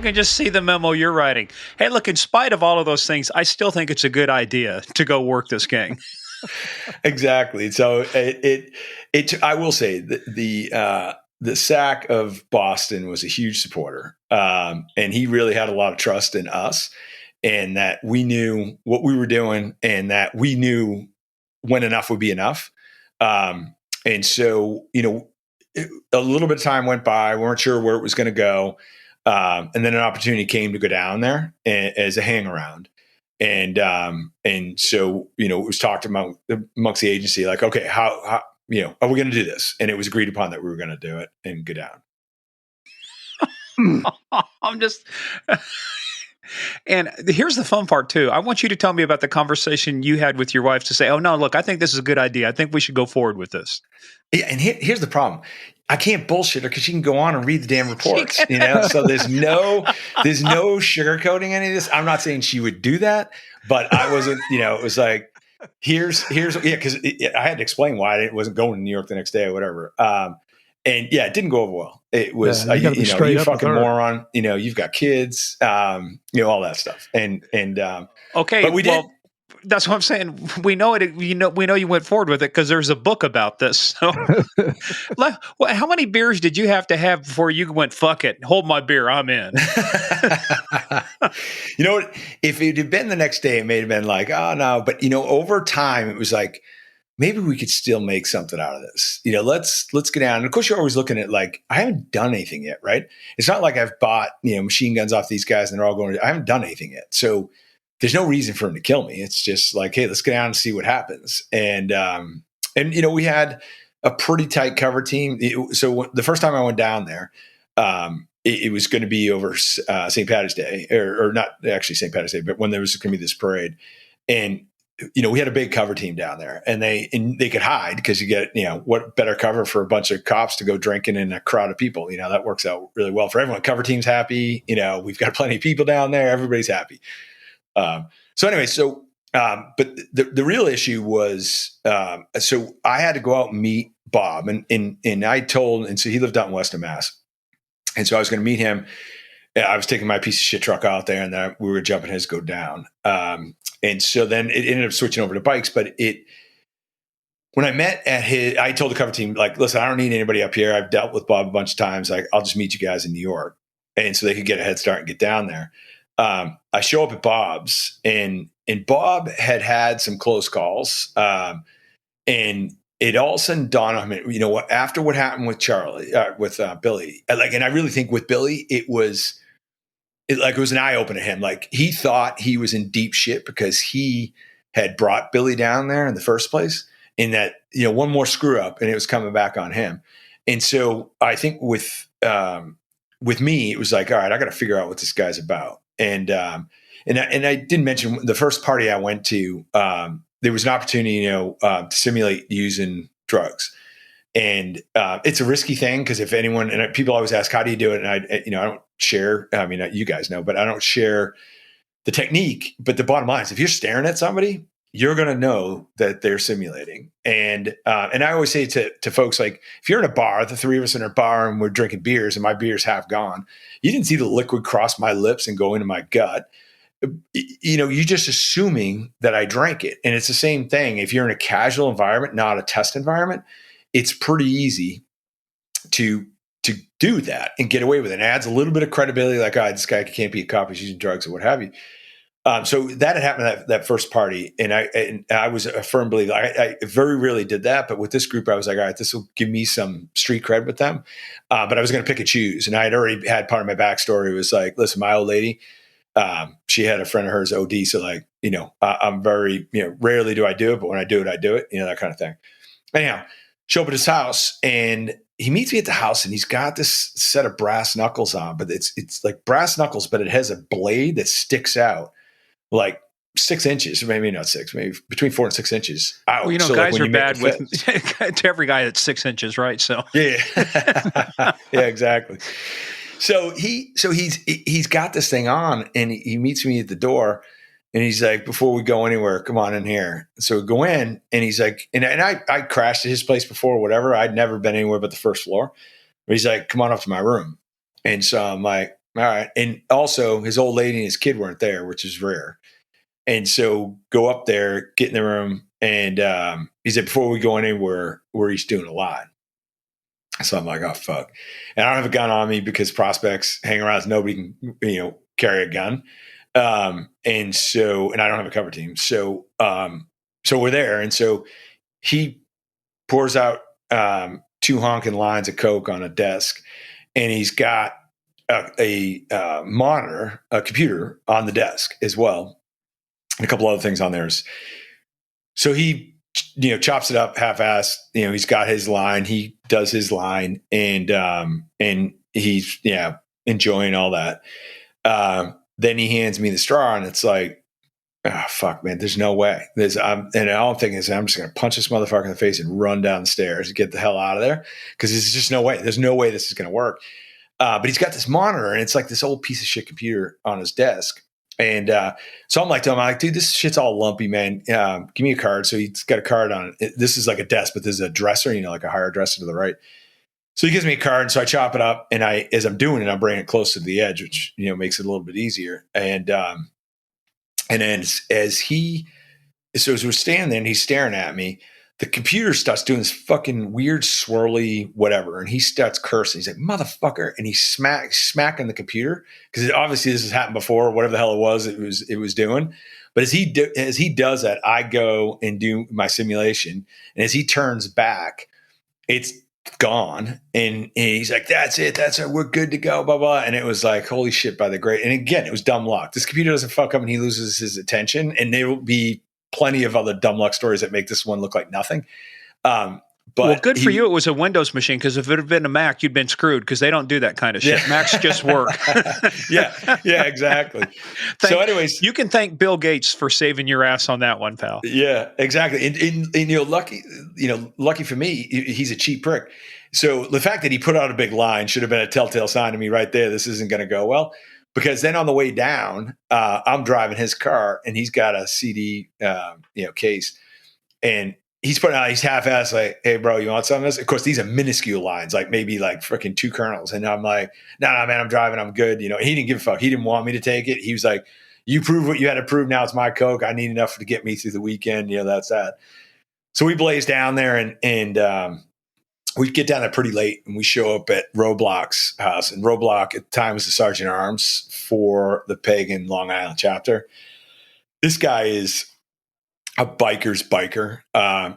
can just see the memo you're writing. Hey, look, in spite of all of those things, I still think it's a good idea to go work this gang. Exactly. So I will say the SAC of Boston was a huge supporter. And he really had a lot of trust in us, and that we knew what we were doing, and that we knew when enough would be enough. And so, a little bit of time went by. We weren't sure where it was going to go. And then an opportunity came to go down there as a hang around. And so, it was talked amongst the agency, like, okay, how are we going to do this? And it was agreed upon that we were going to do it and go down. I'm just, and here's the fun part too. I want you to tell me about the conversation you had with your wife to say, oh no, look, I think this is a good idea. I think we should go forward with this. Yeah, and here's the problem. I can't bullshit her because she can go on and read the damn reports, So there's no sugarcoating any of this. I'm not saying she would do that, but I wasn't. It was like, here's because I had to explain why I wasn't going to New York the next day or whatever. And yeah, it didn't go over well. It was you fucking moron. You've got kids. All that stuff. And okay, but we did. That's what I'm saying. We know it. We know you went forward with it because there's a book about this. So, how many beers did you have to have before you went, fuck it, hold my beer, I'm in? You know what? If it had been the next day, it may have been like, oh no. But over time, it was like, maybe we could still make something out of this. Let's get down. And of course, you're always looking at like, I haven't done anything yet, right? It's not like I've bought machine guns off these guys and they're all going. I haven't done anything yet, so there's no reason for him to kill me. It's just like, hey, let's get down and see what happens. And we had a pretty tight cover team. So the first time I went down there, it was going to be over St. Patrick's Day, or not actually St. Patrick's Day, but when there was going to be this parade. And we had a big cover team down there, and they could hide because you get what better cover for a bunch of cops to go drinking in a crowd of people. That works out really well for everyone. Cover team's happy. We've got plenty of people down there. Everybody's happy. So anyway, but the real issue was, so I had to go out and meet Bob, and I told, and so he lived out in Weston, Mass. And so I was going to meet him. I was taking my piece of shit truck out there, and then we were jumping his go down. And so then it ended up switching over to bikes, but when I met at I told the cover team, like, listen, I don't need anybody up here. I've dealt with Bob a bunch of times. Like, I'll just meet you guys in New York. And so they could get a head start and get down there. I show up at Bob's, and Bob had some close calls. And it all of a sudden dawned on me, after what happened with with Billy, and I really think with Billy, it was an eye opener to him. Like, he thought he was in deep shit because he had brought Billy down there in the first place, and that, one more screw up and it was coming back on him. And so I think with me, it was like, all right, I got to figure out what this guy's about. And I didn't mention the first party I went to, there was an opportunity, to simulate using drugs. And it's a risky thing because if anyone, and people always ask, how do you do it? And I don't share, you guys know, but I don't share the technique. But the bottom line is, if you're staring at somebody, you're going to know that they're simulating. And I always say to folks, like, if you're in a bar, the three of us in a bar and we're drinking beers and my beer's half gone, you didn't see the liquid cross my lips and go into my gut. You're just assuming that I drank it. And it's the same thing. If you're in a casual environment, not a test environment, it's pretty easy to do that and get away with it. It adds a little bit of credibility, like, this guy can't be a cop, he's using drugs or what have you. So that had happened at that first party. And I was a firm believer. I very rarely did that. But with this group, I was like, all right, this will give me some street cred with them. But I was going to pick and choose. And I had already had part of my backstory. It was like, listen, my old lady, she had a friend of hers OD. So like, I'm very, rarely do I do it, but when I do it, that kind of thing. Anyhow, show up at his house, and he meets me at the house, and he's got this set of brass knuckles on, but it's like brass knuckles, but it has a blade that sticks out like 6 inches, maybe not 6, maybe between 4 and 6 inches out. Well, so guys are bad with to every guy that's 6 inches, right? So yeah, yeah, exactly. So he's got this thing on, and he meets me at the door, and he's like, before we go anywhere, come on in here. So we go in, and he's like, and I crashed at his place before, whatever. I'd never been anywhere but the first floor. But he's like, come on up to my room. And so I'm like, All right. And also, his old lady and his kid weren't there, which is rare. And so go up there, get in the room, and he said, before we go anywhere, we're each doing a line. So I'm like, oh, fuck. And I don't have a gun on me because prospects hang around. Nobody can, carry a gun. And I don't have a cover team. So we're there. And so he pours out two honking lines of Coke on a desk, and he's got a monitor, a computer on the desk as well, and a couple other things on there. So he, chops it up half-assed. He's got his line. He does his line, and he's enjoying all that. Then he hands me the straw, and it's like, oh, fuck, man, there's no way. And all I'm thinking is I'm just going to punch this motherfucker in the face and run down the stairs and get the hell out of there, because there's just no way. There's no way this is going to work. But he's got this monitor, and it's like this old piece of shit computer on his desk. And so I'm like, to him, I'm like, dude, this shit's all lumpy, man. Give me a card. So he's got a card on it. This is like a desk, but there's a dresser, like a higher dresser to the right. So he gives me a card, and so I chop it up, and as I'm doing it, I'm bringing it close to the edge, which makes it a little bit easier. And then as we're standing there and he's staring at me, the computer starts doing this fucking weird swirly whatever, and he starts cursing. He's like, motherfucker, and he's smacking the computer, because obviously this has happened before, whatever the hell it was doing. But as he does that, I go and do my simulation, and as he turns back, it's gone, and he's like, that's it, we're good to go, blah blah. And it was like, holy shit, by the great. And again, it was dumb luck. This computer doesn't fuck up and he loses his attention, and there will be plenty of other dumb luck stories that make this one look like nothing. But good for you. It was a Windows machine, because if it had been a Mac, you'd been screwed, because they don't do that kind of shit. Macs just work. yeah, exactly. So anyways, you can thank Bill Gates for saving your ass on that one, pal. Yeah, exactly. And lucky for me, he's a cheap prick. So the fact that he put out a big line should have been a telltale sign to me right there. This isn't going to go well. Because then on the way down, I'm driving his car, and he's got a CD, case, and he's putting out, he's half-assed, like, hey, bro, you want some of this? Of course, these are minuscule lines, like maybe like freaking 2 kernels. And I'm like, no, man, I'm driving. I'm good. He didn't give a fuck. He didn't want me to take it. He was like, you proved what you had to prove. Now it's my Coke. I need enough to get me through the weekend. That's that. So we blaze down there, and we get down there pretty late, and we show up at Roblox's house. And Roblox at the time was the Sergeant at Arms for the Pagan Long Island chapter. This guy is a biker's biker.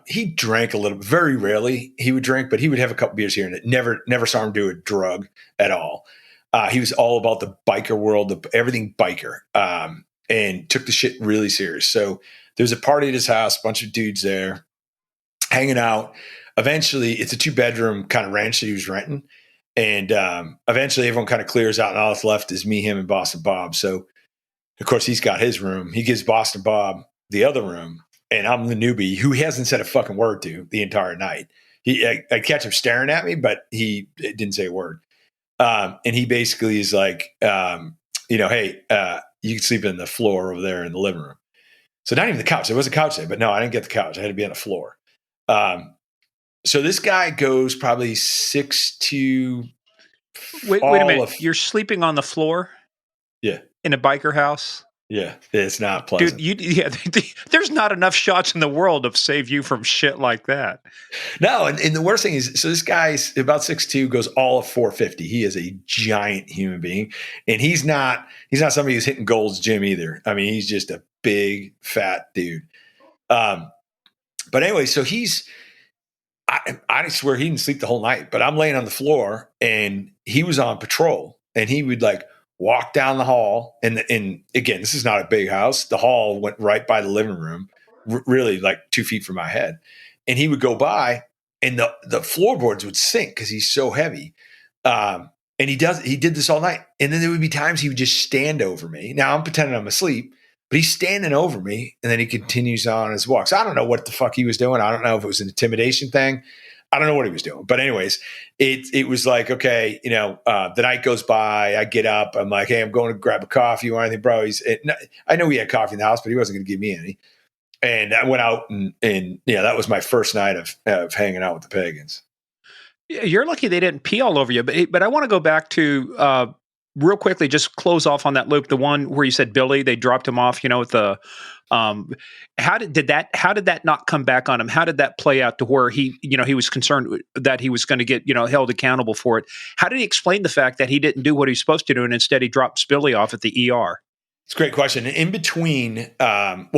He drank a little bit, very rarely he would drink, but he would have a couple beers here and there. Never saw him do a drug at all. He was all about the biker world, everything biker, and took the shit really serious. So there's a party at his house, a bunch of dudes there hanging out. Eventually, it's a 2-bedroom kind of ranch that he was renting. And eventually everyone kind of clears out, and all that's left is me, him, and Boston Bob. So, of course, he's got his room. He gives Boston Bob the other room, and I'm the newbie who he hasn't said a fucking word to the entire night. I catch him staring at me, but he didn't say a word. And he basically is like, hey, you can sleep in the floor over there in the living room. So not even the couch. There was a couch there, but no, I didn't get the couch. I had to be on the floor. So this guy goes probably 6'2". Wait a minute. You're sleeping on the floor? Yeah. In a biker house? Yeah. It's not pleasant. Dude, there's not enough shots in the world to save you from shit like that. No, and the worst thing is, so this guy's about 6'2", goes all of 450. He is a giant human being. And he's not somebody who's hitting Gold's Gym either. I mean, he's just a big, fat dude. But anyway, so I swear he didn't sleep the whole night, but I'm laying on the floor, and he was on patrol, and he would like walk down the hall. And again, this is not a big house. The hall went right by the living room, really like 2 feet from my head. And he would go by, and the floorboards would sink because he's so heavy. And he did this all night. And then there would be times he would just stand over me. Now I'm pretending I'm asleep, but he's standing over me, and then he continues on his walk. So I don't know what the fuck he was doing. I don't know if it was an intimidation thing. I don't know what he was doing. But anyways, it was like, okay, the night goes by. I get up. I'm like, hey, I'm going to grab a coffee or anything, bro. I know he had coffee in the house, but he wasn't going to give me any. And I went out, and that was my first night of hanging out with the Pagans. You're lucky they didn't pee all over you. But I want to go back to real quickly, just close off on that loop. The one where you said Billy, they dropped him off, with the um how did that not come back on him? How did that play out to where he was concerned that he was going to get, held accountable for it? How did he explain the fact that he didn't do what he was supposed to do and instead he dropped Billy off at the ER? It's a great question. In between,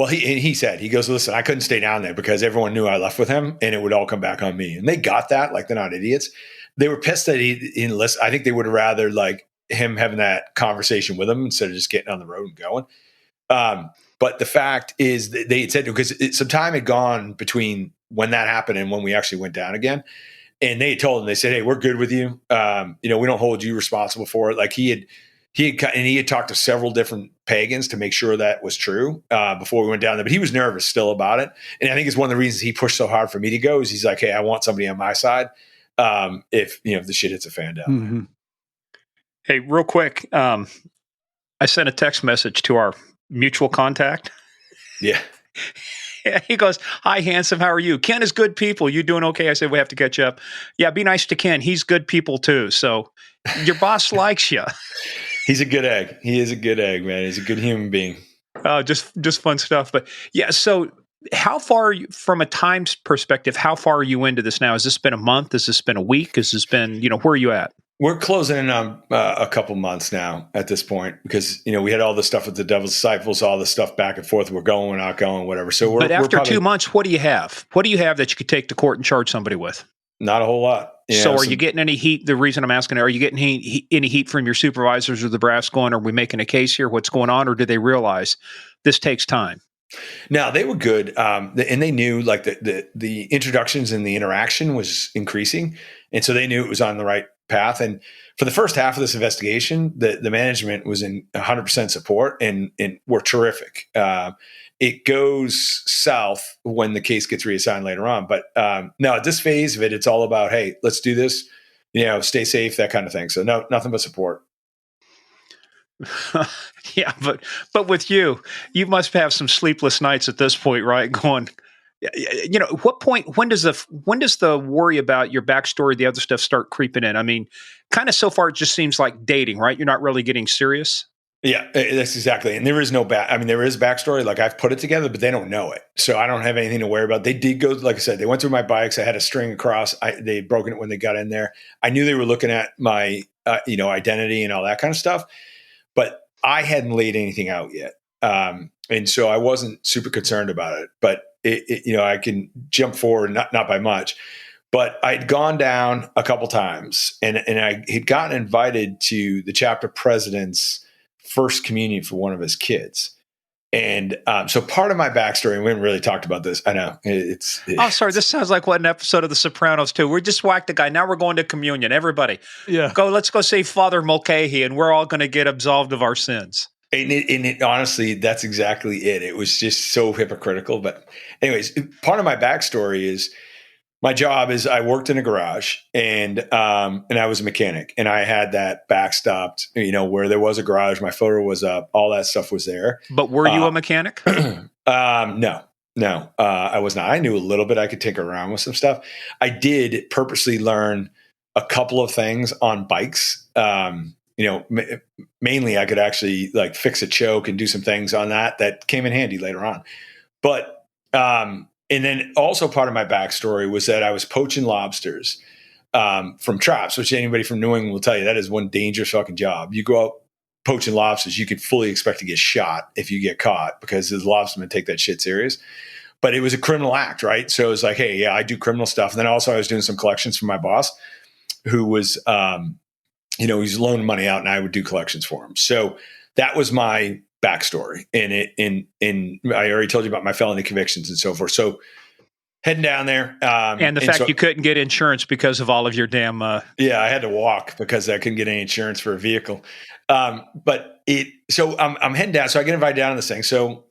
he said, he goes, listen, I couldn't stay down there because everyone knew I left with him and it would all come back on me. And they got that, like they're not idiots. They were pissed that he didn't listen. I think they would have rather like him having that conversation with him instead of just getting on the road and going. But the fact is that they had said, because some time had gone between when that happened and when we actually went down again. And they had told him, they said, hey, we're good with you. We don't hold you responsible for it. Like he had talked to several different pagans to make sure that was true before we went down there. But he was nervous still about it. And I think it's one of the reasons he pushed so hard for me to go is he's like, hey, I want somebody on my side if the shit hits a fan down mm-hmm. there. Hey, real quick, I sent a text message to our mutual contact. Yeah. He goes, hi, handsome. How are you? Ken is good people. You doing okay? I said, we have to catch up. Yeah, be nice to Ken. He's good people too. So your boss likes you. He's a good egg. He is a good egg, man. He's a good human being. Just fun stuff. But yeah, so how far, from a time perspective, how far are you into this now? Has this been a month? Has this been a week? Has this been, where are you at? We're closing in on a couple months now at this point because, we had all the stuff with the Devil's Disciples, all the stuff back and forth. We're going, we're not going, whatever. So But after 2 months, what do you have? What do you have that you could take to court and charge somebody with? Not a whole lot. So are you getting any heat? The reason I'm asking, are you getting any heat from your supervisors or the brass going, are we making a case here? What's going on? Or did they realize this takes time? No, they were good. And they knew like the introductions and the interaction was increasing. And so they knew it was on the right path. And for the first half of this investigation, the management was in 100% support and were terrific. It goes south when the case gets reassigned later on. But no, at this phase of it, it's all about, hey, let's do this, stay safe, that kind of thing. So no, nothing but support. Yeah, but with you must have some sleepless nights at this point, right? Going, at what point, when does the worry about your backstory, the other stuff start creeping in? I mean, kind of so far, it just seems like dating, right? You're not really getting serious. Yeah, that's exactly. And there is no there is backstory. Like I've put it together, but they don't know it. So I don't have anything to worry about. They did go, like I said, they went through my bikes. I had a string across. They had broken it when they got in there. I knew they were looking at my, identity and all that kind of stuff, but I hadn't laid anything out yet. And so I wasn't super concerned about it, but I can jump forward, not by much, but I'd gone down a couple times and I had gotten invited to the chapter president's first communion for one of his kids. And so part of my backstory, and we haven't really talked about this. I know sorry. This sounds like what an episode of The Sopranos too. We just whacked the guy. Now we're going to communion. Everybody, let's go see Father Mulcahy, and we're all going to get absolved of our sins. And it honestly, that's exactly it. It was just so hypocritical. But anyways, part of my backstory is my job is I worked in a garage and I was a mechanic and I had that backstopped, where there was a garage, my photo was up, all that stuff was there. But were you a mechanic? No, I was not. I knew a little bit. I could tinker around with some stuff. I did purposely learn a couple of things on bikes. Mainly I could actually like fix a choke and do some things on that came in handy later on. But, and then also part of my backstory was that I was poaching lobsters from traps, which anybody from New England will tell you that is one dangerous fucking job. You go out poaching lobsters, you can fully expect to get shot if you get caught because the lobstermen take that shit serious. But it was a criminal act, right? So it was like, hey, yeah, I do criminal stuff. And then also I was doing some collections for my boss who was, he's loaning money out and I would do collections for him. So that was my backstory. And I already told you about my felony convictions and so forth. So heading down there. And the fact you couldn't get insurance because of all of your damn. Yeah, I had to walk because I couldn't get any insurance for a vehicle. So I'm heading down. So I get invited down to this thing. So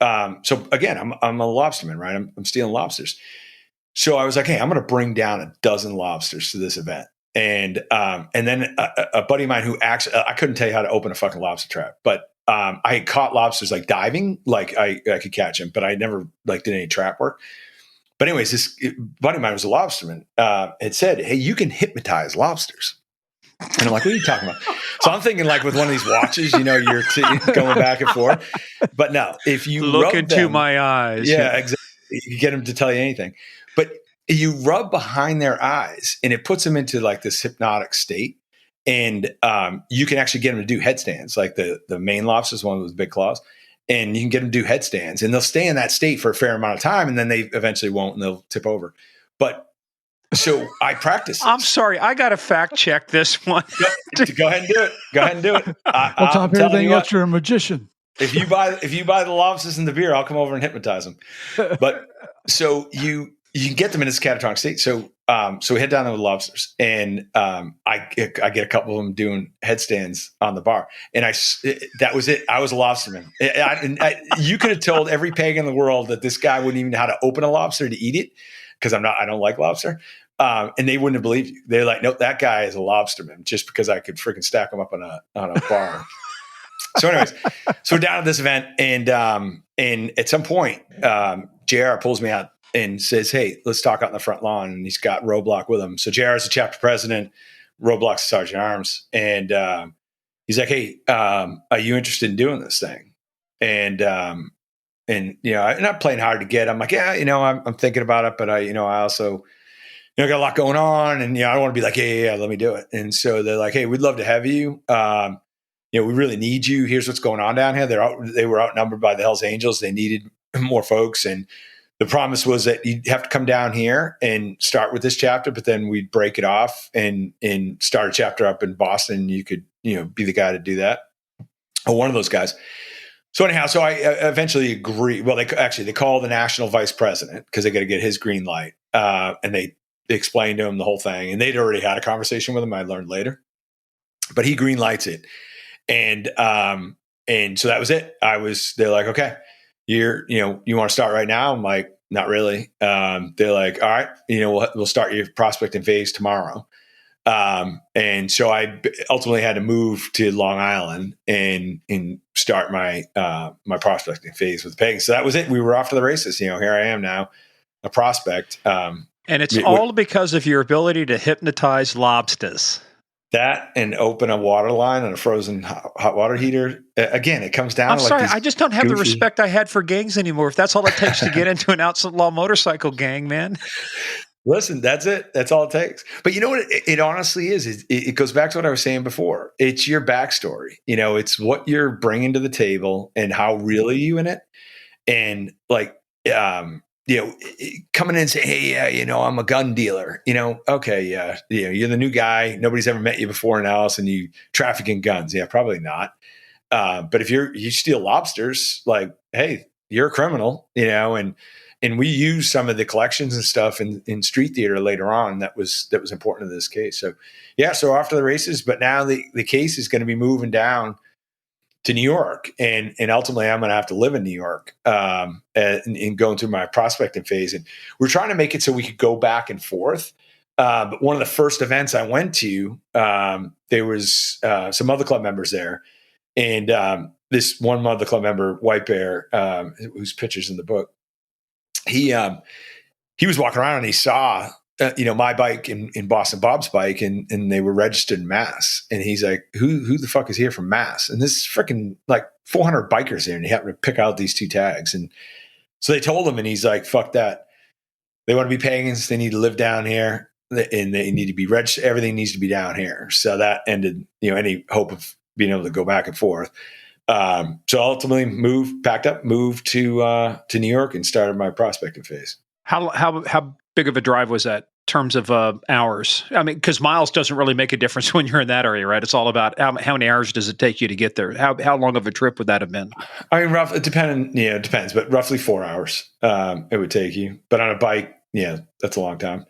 again, I'm a lobsterman, right? I'm stealing lobsters. So I was like, hey, I'm going to bring down a dozen lobsters to this event. And then a buddy of mine who actually, I couldn't tell you how to open a fucking lobster trap, but I had caught lobsters like diving, like I could catch them, but I never like did any trap work. But anyways, this buddy of mine was a lobsterman, had said, hey, you can hypnotize lobsters. And I'm like, what are you talking about? So I'm thinking like with one of these watches, you're going back and forth. But no, if you look rub into them, my eyes. yeah, exactly. You get them to tell you anything. But you rub behind their eyes and it puts them into like this hypnotic state. And you can actually get them to do headstands, like the Maine lobsters, one with big claws. And you can get them to do headstands and they'll stay in that state for a fair amount of time. And then they eventually won't and they'll tip over. But so I practice. I'm sorry. I got to fact check this one. Go ahead and do it. Go ahead and do it. On top of everything else, you're a magician. If you buy the lobsters and the beer, I'll come over and hypnotize them. But so you can get them in this catatonic state. So we head down there with lobsters, and I get a couple of them doing headstands on the bar, and that was it. I was a lobsterman. You could have told every pagan in the world that this guy wouldn't even know how to open a lobster to eat it because I don't like lobster. And they wouldn't have believed you. They're like, nope, that guy is a lobsterman just because I could freaking stack them up on a bar. So anyways, so we're down at this event and at some point, JR pulls me out and says, hey, let's talk out in the front lawn. And he's got Roadblock with him. So JR is the chapter president, Roadblock's Sergeant Arms. And he's like, hey, are you interested in doing this thing? And I'm not playing hard to get. I'm like, yeah, I'm thinking about it, but I also, got a lot going on and, I don't want to be like, yeah, let me do it. And so they're like, hey, we'd love to have you. We really need you. Here's what's going on down here. They were outnumbered by the Hells Angels. They needed more folks. And the promise was that you'd have to come down here and start with this chapter, but then we'd break it off and start a chapter up in Boston. You could, be the guy to do that. Or one of those guys. So anyhow, I eventually agree. Well, they call the national vice president because they got to get his green light. And they explained to him the whole thing. And they'd already had a conversation with him. I learned later, but he green lights it. And so that was it. They're like, okay, you want to start right now? I'm like, not really. They're like, all right, we'll start your prospecting phase tomorrow. And so I ultimately had to move to Long Island and start my prospecting phase with Pagan. So that was it. We were off to the races. Here I am now, a prospect. And it's all because of your ability to hypnotize lobsters. That and open a water line on a frozen hot water heater. Again, it comes down. I'm sorry, I just don't have the respect I had for gangs anymore. If that's all it takes to get into an outlaw motorcycle gang, man. Listen, that's it. That's all it takes. But you know what? It honestly is. It goes back to what I was saying before. It's your backstory. It's what you're bringing to the table and how real are you in it. And like, coming in and saying, hey, yeah, I'm a gun dealer, okay. Yeah. You're the new guy. Nobody's ever met you before in Alice and you traffic in guns. Yeah, probably not. But if you steal lobsters, like, hey, you're a criminal, and we use some of the collections and stuff in street theater later on. That was important in this case. So yeah, so after the races, but now the case is going to be moving down to New York, and ultimately I'm going to have to live in New York and going through my prospecting phase. And we're trying to make it so we could go back and forth. But one of the first events I went to, there was some other club members there, and this one other club member, White Bear, whose picture's in the book, he was walking around and he saw my bike in Boston Bob's bike, and they were registered in Mass. And he's like, who the fuck is here from Mass? And this is freaking like 400 bikers there. And he happened to pick out these two tags. And so they told him, and he's like, fuck that. They want to be pagans. They need to live down here, and they need to be registered. Everything needs to be down here. So that ended, any hope of being able to go back and forth. So ultimately packed up, moved to New York and started my prospecting phase. How big of a drive was that in terms of hours? I mean, because miles doesn't really make a difference when you're in that area, right? It's all about how many hours does it take you to get there? How long of a trip would that have been? I mean, it depends, but roughly 4 hours it would take you. But on a bike, that's a long time.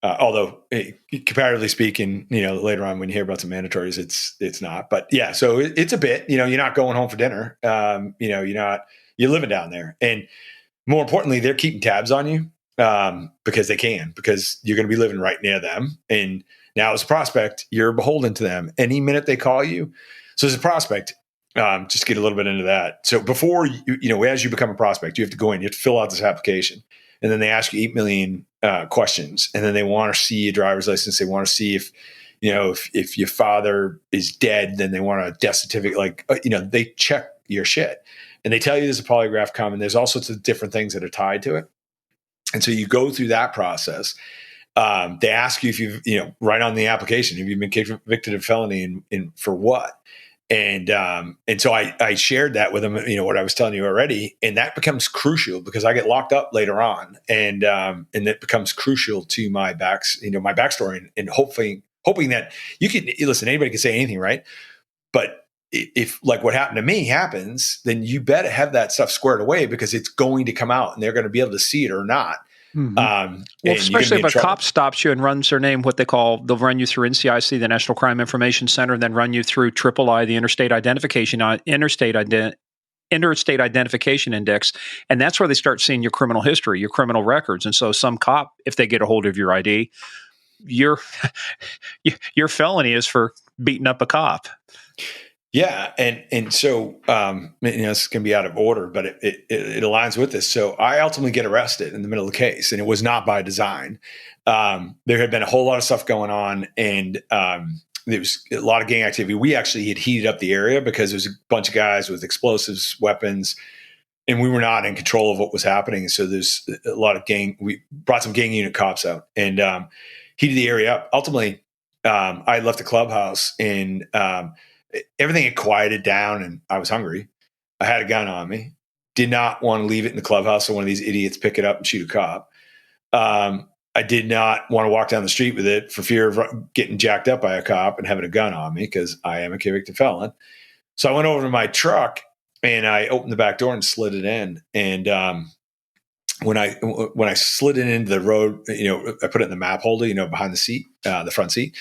Although comparatively speaking, later on when you hear about some mandatories, it's not. But yeah, so it's a bit. You're not going home for dinner. You're living down there, and more importantly, they're keeping tabs on you because you're going to be living right near them. And now as a prospect, you're beholden to them any minute they call you. So as a prospect, just get a little bit into that. So before as you become a prospect, you have to go in, you have to fill out this application, and then they ask you 8 million questions, and then they want to see your driver's license. They want to see if if your father is dead, then they want a death certificate. Like, they check your shit, and they tell you there's a polygraph coming. There's all sorts of different things that are tied to it. And so you go through that process. They ask you if you've, right on the application, have you been convicted of felony and for what? And so I shared that with them, what I was telling you already, and that becomes crucial because I get locked up later on, and it becomes crucial to my my backstory, and hoping that you can listen. Anybody can say anything, right? But if like what happened to me happens, then you better have that stuff squared away because it's going to come out, and they're going to be able to see it or not. Well, especially if a cop stops you and runs their name, they'll run you through NCIC, the National Crime Information Center, and then run you through III, the Interstate Identification Index, and that's where they start seeing your criminal history, your criminal records. And so, some cop, if they get a hold of your ID, your felony is for beating up a cop. Yeah. And so, it's going to be out of order, but it aligns with this. So I ultimately get arrested in the middle of the case, and it was not by design. There had been a whole lot of stuff going on, and there was a lot of gang activity. We actually had heated up the area because there was a bunch of guys with explosives, weapons, and we were not in control of what was happening. So there's a lot of we brought some gang unit cops out and heated the area up. Ultimately, I left the clubhouse, and everything had quieted down, and I was hungry. I had a gun on me. Did not want to leave it in the clubhouse so one of these idiots pick it up and shoot a cop. I did not want to walk down the street with it for fear of getting jacked up by a cop and having a gun on me because I am a convicted felon. So I went over to my truck and I opened the back door and slid it in. And when I slid it into the road, I put it in the map holder, behind the seat, the front seat.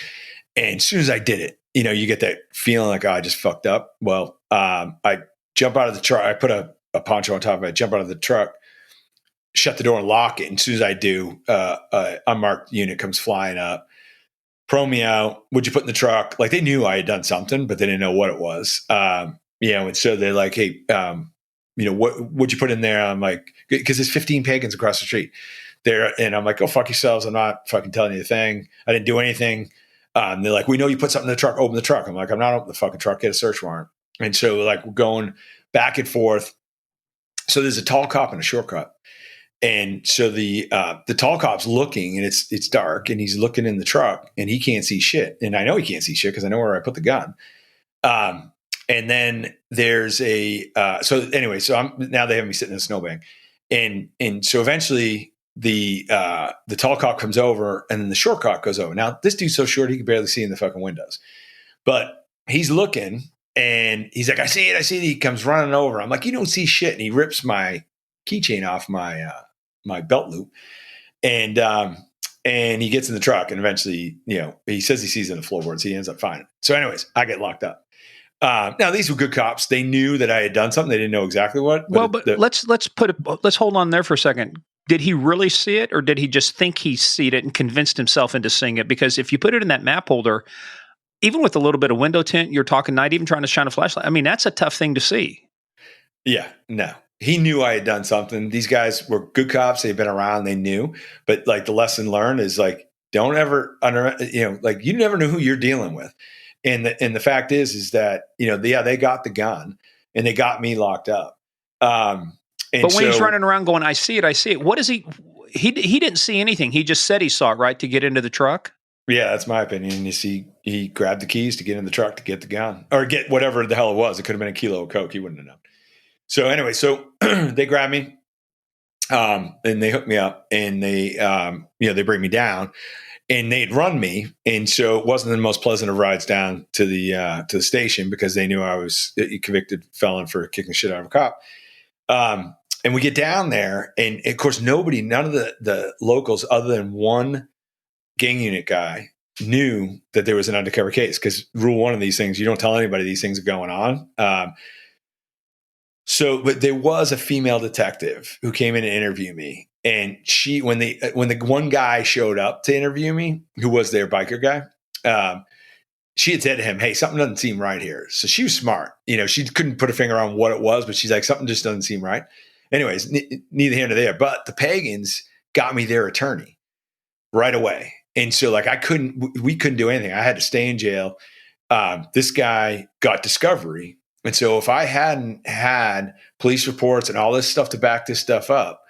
And as soon as I did it, you get that feeling like, oh, I just fucked up. Well, I jump out of the truck. I put a poncho on top of it. I jump out of the truck, shut the door and lock it. And as soon as I do, a unmarked unit comes flying up, pro me out. What'd you put in the truck? Like, they knew I had done something, but they didn't know what it was. And so they're like, hey, what'd you put in there? I'm like, because there's 15 pagans across the street there. And I'm like, go fuck yourselves. I'm not fucking telling you a thing. I didn't do anything. They're like, we know you put something in the truck, open the truck. I'm like, I'm not opening the fucking truck, get a search warrant. And so like we're going back and forth. So there's a tall cop and a short cop. And so the tall cop's looking, and it's dark, and he's looking in the truck, and he can't see shit. And I know he can't see shit because I know where I put the gun. And then there's so now they have me sitting in a snowbank. And so eventually the tall cop comes over, and then the short cop goes over. Now this dude's so short he can barely see in the fucking windows, but he's looking, and he's like, I see it. He comes running over. I'm like, you don't see shit. And he rips my keychain off my belt loop, and he gets in the truck, and eventually, he says he sees it in the floorboards. He ends up finding it. So anyways, I get locked up. Now these were good cops. They knew that I had done something. They didn't know exactly what. Let's hold on there for a second. Did he really see it, or did he just think he seen it and convinced himself into seeing it? Because if you put it in that map holder, even with a little bit of window tint, you're talking night, even trying to shine a flashlight. I mean, that's a tough thing to see. Yeah, no. He knew I had done something. These guys were good cops. They've been around. They knew. But like the lesson learned is like, don't ever you never know who you're dealing with. And the fact is that, they got the gun, and they got me locked up. But when he's running around going, I see it. What is he didn't see anything. He just said he saw it, right? To get into the truck. Yeah, that's my opinion. You see, he grabbed the keys to get in the truck to get the gun, or get whatever the hell it was. It could have been a kilo of Coke. He wouldn't have known. So anyway, they grab me, and they hook me up, and they bring me down, and they'd run me. And so it wasn't the most pleasant of rides down to the station, because they knew I was a convicted felon for kicking shit out of a cop. And we get down there, and of course, none of the locals, other than one gang unit guy, knew that there was an undercover case, because rule one of these things, you don't tell anybody these things are going on. But there was a female detective who came in and interviewed me. And she, when the one guy showed up to interview me, who was their biker guy, she had said to him, hey, something doesn't seem right here. So she was smart. She couldn't put a finger on what it was, but she's like, something just doesn't seem right. Anyways, neither here nor there. But the Pagans got me their attorney right away. And so like we couldn't do anything. I had to stay in jail. This guy got discovery. And so if I hadn't had police reports and all this stuff to back this stuff up,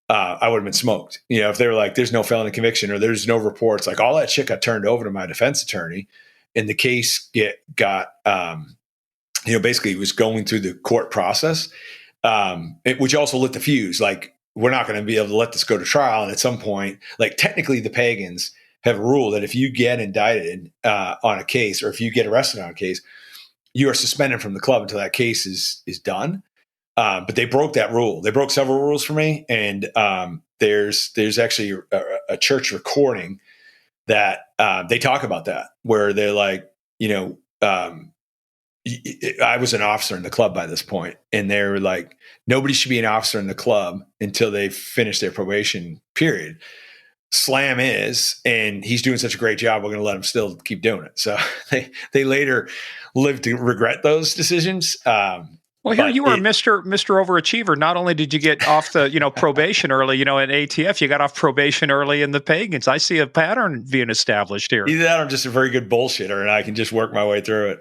I would have been smoked. If they were like, there's no felony conviction or there's no reports, like all that shit got turned over to my defense attorney, and the case got basically it was going through the court process, which also lit the fuse. Like, we're not going to be able to let this go to trial. And at some point, like technically the Pagans have a rule that if you get indicted on a case, or if you get arrested on a case, you are suspended from the club until that case is done. But they broke that rule. They broke several rules for me. And there's actually a church recording that they talk about that, where they're like, I was an officer in the club by this point, and they were like, nobody should be an officer in the club until they finish their probation period. Slam is, and he's doing such a great job, we're going to let him still keep doing it. So they later lived to regret those decisions. Well, here you were Mr. Overachiever. Not only did you get off the probation early, at ATF, you got off probation early in the Pagans. I see a pattern being established here. Either that, or I'm just a very good bullshitter, and I can just work my way through it.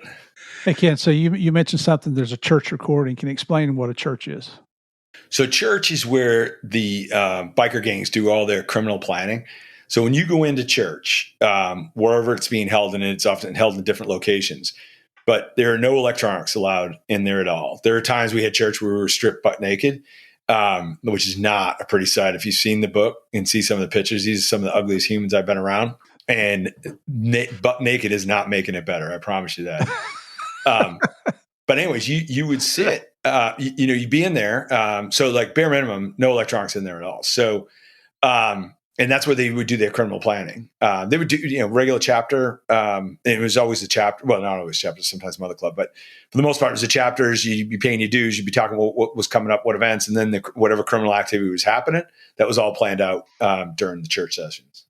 Hey, Ken, so you mentioned something, there's a church recording. Can you explain what a church is? So church is where the biker gangs do all their criminal planning. So when you go into church, wherever it's being held, and it's often held in different locations, but there are no electronics allowed in there at all. There are times we had church where we were stripped butt naked, which is not a pretty sight. If you've seen the book and see some of the pictures, these are some of the ugliest humans I've been around. And butt naked is not making it better. I promise you that. But anyways, you would sit, you'd be in there. So like bare minimum, no electronics in there at all. So, and that's where they would do their criminal planning. They would do, regular chapter. And it was always a chapter. Well, not always chapters, sometimes Mother Club, but for the most part, it was the chapters. You'd be paying your dues. You'd be talking about what was coming up, what events, and then whatever criminal activity was happening, that was all planned out during the church sessions.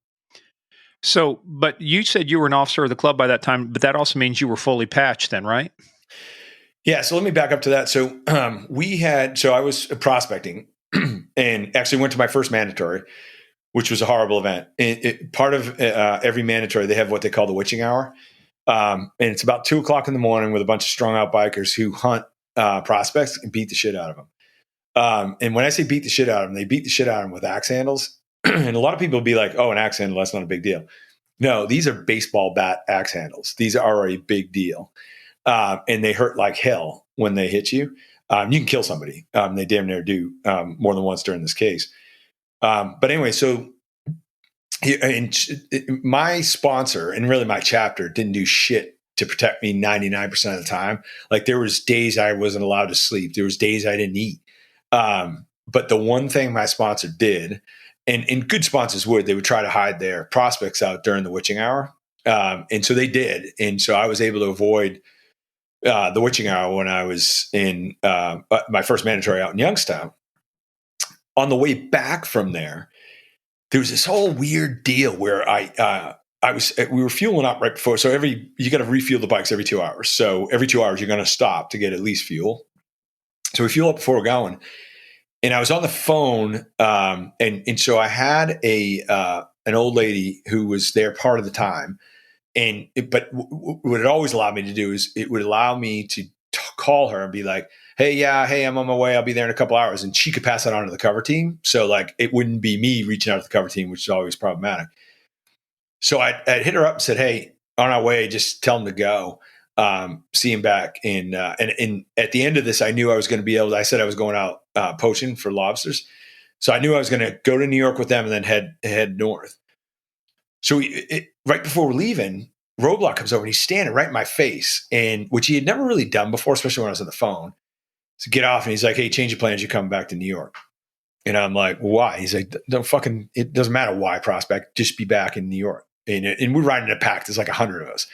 So, but you said you were an officer of the club by that time, but that also means you were fully patched then, right? Yeah. So let me back up to that. So I was prospecting and actually went to my first mandatory, which was a horrible event. Part of every mandatory, they have what they call the witching hour. And it's about 2:00 in the morning with a bunch of strung out bikers who hunt prospects and beat the shit out of them. And when I say beat the shit out of them, they beat the shit out of them with axe handles. And a lot of people will be like, oh, an axe handle, that's not a big deal. No, these are baseball bat axe handles. These are a big deal. And they hurt like hell when they hit you. You can kill somebody. They damn near do more than once during this case. But anyway, so my sponsor and really my chapter didn't do shit to protect me 99% of the time. Like there was days I wasn't allowed to sleep. There was days I didn't eat. But the one thing my sponsor did, and good sponsors they would try to hide their prospects out during the witching hour. And so they did. And so I was able to avoid the witching hour when I was in my first mandatory out in Youngstown. On the way back from there was this whole weird deal where we were fueling up right before. So you got to refuel the bikes every 2 hours. So every 2 hours, you're going to stop to get at least fuel. So we fuel up before we're going. And I was on the phone. And so I had an old lady who was there part of the time. But what it always allowed me to do is it would allow me to call her and be like, hey, I'm on my way. I'll be there in a couple hours. And she could pass that on to the cover team. So like, it wouldn't be me reaching out to the cover team, which is always problematic. So I hit her up and said, hey, on our way, just tell them to go. See him back. And at the end of this, I knew I was going to be able to, I said I was going out poaching for lobsters. So I knew I was going to go to New York with them and then head north. So right before we're leaving, Roadblock comes over and he's standing right in my face, and which he had never really done before, especially when I was on the phone. So get off, and he's like, hey, change your plans. You're coming back to New York. And I'm like, why? He's like, it doesn't matter why, prospect, just be back in New York. And we're riding in a pack. There's like 100 of us.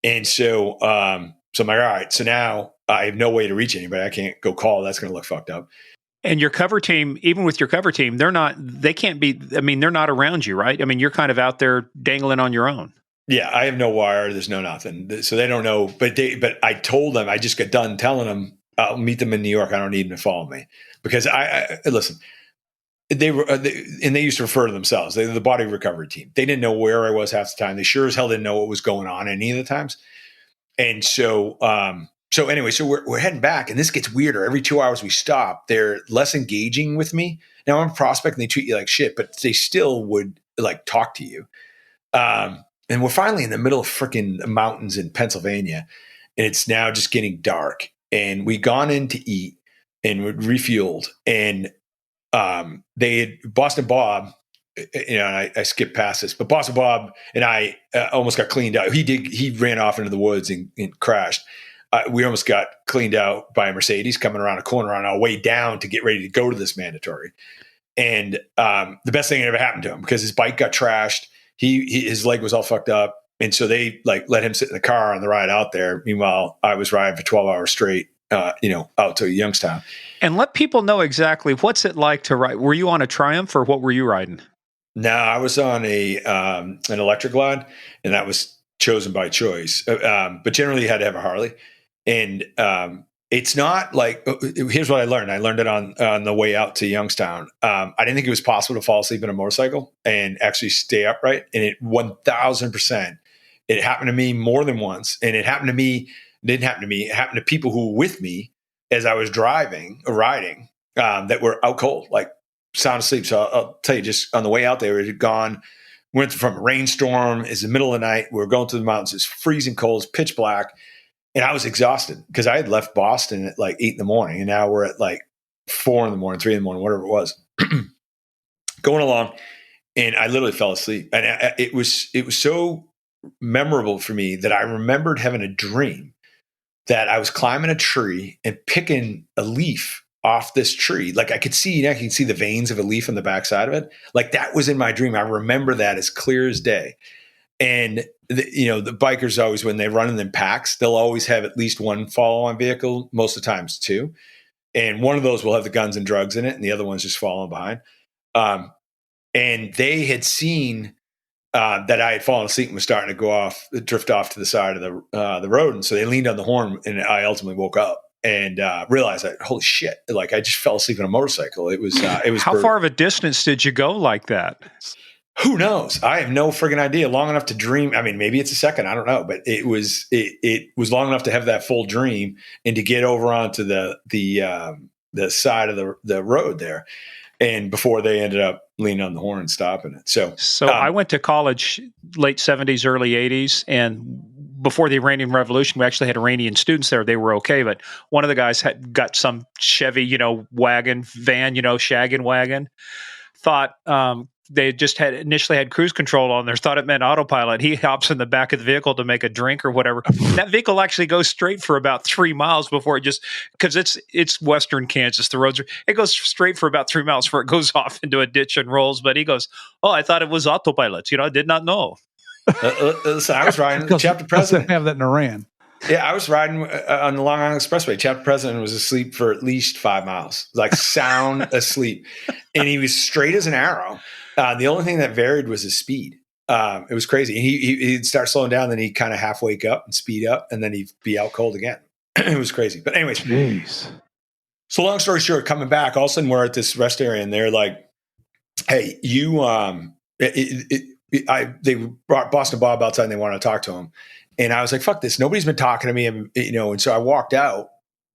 And so, I'm like, all right, so now I have no way to reach anybody. I can't go call. That's going to look fucked up. And your cover team, even with your cover team, they're not around you, right? I mean, you're kind of out there dangling on your own. Yeah, I have no wire. There's no nothing. So they don't know. But I told them, I just got done telling them, I'll meet them in New York. I don't need them to follow me. Because I listen, they were, and they used to refer to themselves. They were the body recovery team. They didn't know where I was half the time. They sure as hell didn't know what was going on any of the times. And so, anyway, so we're heading back, and this gets weirder. Every 2 hours we stop, they're less engaging with me. Now I'm a prospect, and they treat you like shit, but they still would like talk to you. And we're finally in the middle of freaking mountains in Pennsylvania, and it's now just getting dark. And we gone in to eat, and we're refueled, and they had Boston Bob, I skipped past this, but Boston Bob and I almost got cleaned out. He ran off into the woods and crashed. We almost got cleaned out by a Mercedes coming around a corner on our way down to get ready to go to this mandatory. And the best thing that ever happened to him, because his bike got trashed. His leg was all fucked up. And so they like let him sit in the car on the ride out there. Meanwhile, I was riding for 12 hours straight, out to Youngstown. And let people know exactly what's it like to ride. Were you on a Triumph, or what were you riding? No, I was on an electric glide, and that was chosen by choice. But generally, you had to have a Harley. And it's not like, here's what I learned. I learned it on the way out to Youngstown. I didn't think it was possible to fall asleep in a motorcycle and actually stay upright. And it 1000%. It happened to me more than once. And it happened to me. It didn't happen to me. It happened to people who were with me as I was riding, that were out cold, like sound asleep. So I'll tell you, just on the way out there, it had gone, went from a rainstorm. It's the middle of the night. We were going through the mountains. It's freezing cold. It's pitch black. And I was exhausted because I had left Boston at like 8 a.m. and now we're at like 4 a.m, 3 a.m, whatever it was. Going along, and I literally fell asleep. And it was so memorable for me that I remembered having a dream that I was climbing a tree and picking a leaf off this tree. Like I could see the veins of a leaf on the backside of it. Like that was in my dream. I remember that as clear as day. And the bikers always, when they run in packs, they'll always have at least one follow-on vehicle, most of the times two. And one of those will have the guns and drugs in it, and the other one's just following behind. And they had seen that I had fallen asleep and was starting to drift off to the side of the road. And so they leaned on the horn, and I ultimately woke up and realized that, holy shit, like I just fell asleep on a motorcycle. It was How brutal. Far of a distance did you go like that? Who knows? I have no friggin' idea. Long enough to dream. I mean, maybe it's a second. I don't know. But it was long enough to have that full dream and to get over onto the side of the road there. And before they ended up leaning on the horn and stopping it. So I went to college late 70s, early 80s. And before the Iranian Revolution, we actually had Iranian students there. They were okay. But one of the guys had got some Chevy, wagon, van, shaggin' wagon. Thought they just initially had cruise control on there, thought it meant autopilot. He hops in the back of the vehicle to make a drink or whatever. That vehicle actually goes straight for about 3 miles before it because it's Western Kansas. The roads it goes straight for about 3 miles before it goes off into a ditch and rolls. But he goes, "Oh, I thought it was autopilot. I did not know." So I was riding Chapter President. They have that in Iran. Yeah, I was riding on the Long Island Expressway. Chapter President was asleep for at least 5 miles, like sound asleep. And he was straight as an arrow. The only thing that varied was his speed. It was crazy. And he'd start slowing down, then he'd kind of half wake up and speed up, and then he'd be out cold again. It was crazy. But anyways. Jeez. So long story short, coming back, all of a sudden we're at this rest area, and they're like, hey, they brought Boston Bob outside and they wanted to talk to him. And I was like, fuck this. Nobody's been talking to me. And so I walked out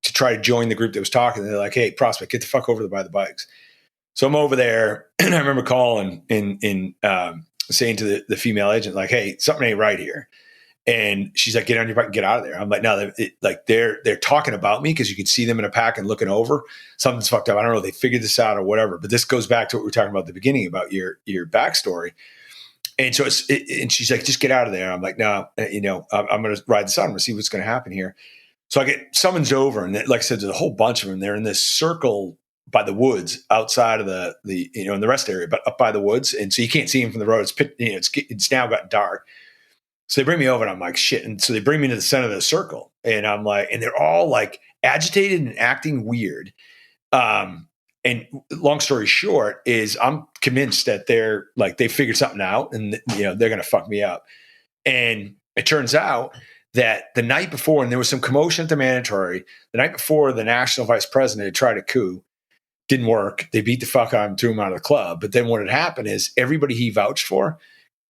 to try to join the group that was talking. And they're like, hey, prospect, get the fuck over there by the bikes. So I'm over there, and I remember calling and saying to the female agent, like, hey, something ain't right here. And she's like, get on your bike and get out of there. I'm like, no, they're talking about me because you can see them in a pack and looking over. Something's fucked up. I don't know. They figured this out or whatever. But this goes back to what we were talking about at the beginning about your backstory. And so and she's like, just get out of there. I'm like, no, I'm going to ride this out. I'm going to see what's going to happen here. So I get summons over, and like I said, there's a whole bunch of them. They're in this circle by the woods outside of the in the rest area, but up by the woods. And so you can't see them from the road. It's now got dark. So they bring me over, and I'm like, shit. And so they bring me to the center of the circle, and I'm like, and they're all like agitated and acting weird. And long story short is I'm convinced that they're like, they figured something out, and they're going to fuck me up. And it turns out that the night before, and there was some commotion at the mandatory, the night before the national vice president had tried a coup, Didn't work. They beat the fuck out of him, threw him out of the club. But then what had happened is everybody he vouched for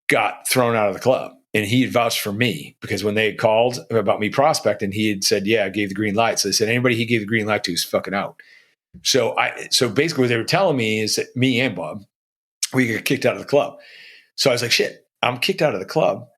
got thrown out of the club. And he had vouched for me because when they had called about me prospecting, he had said, yeah, I gave the green light. So they said, anybody he gave the green light to is fucking out. So basically what they were telling me is that me and Bob, we got kicked out of the club. So I was like, shit, I'm kicked out of the club.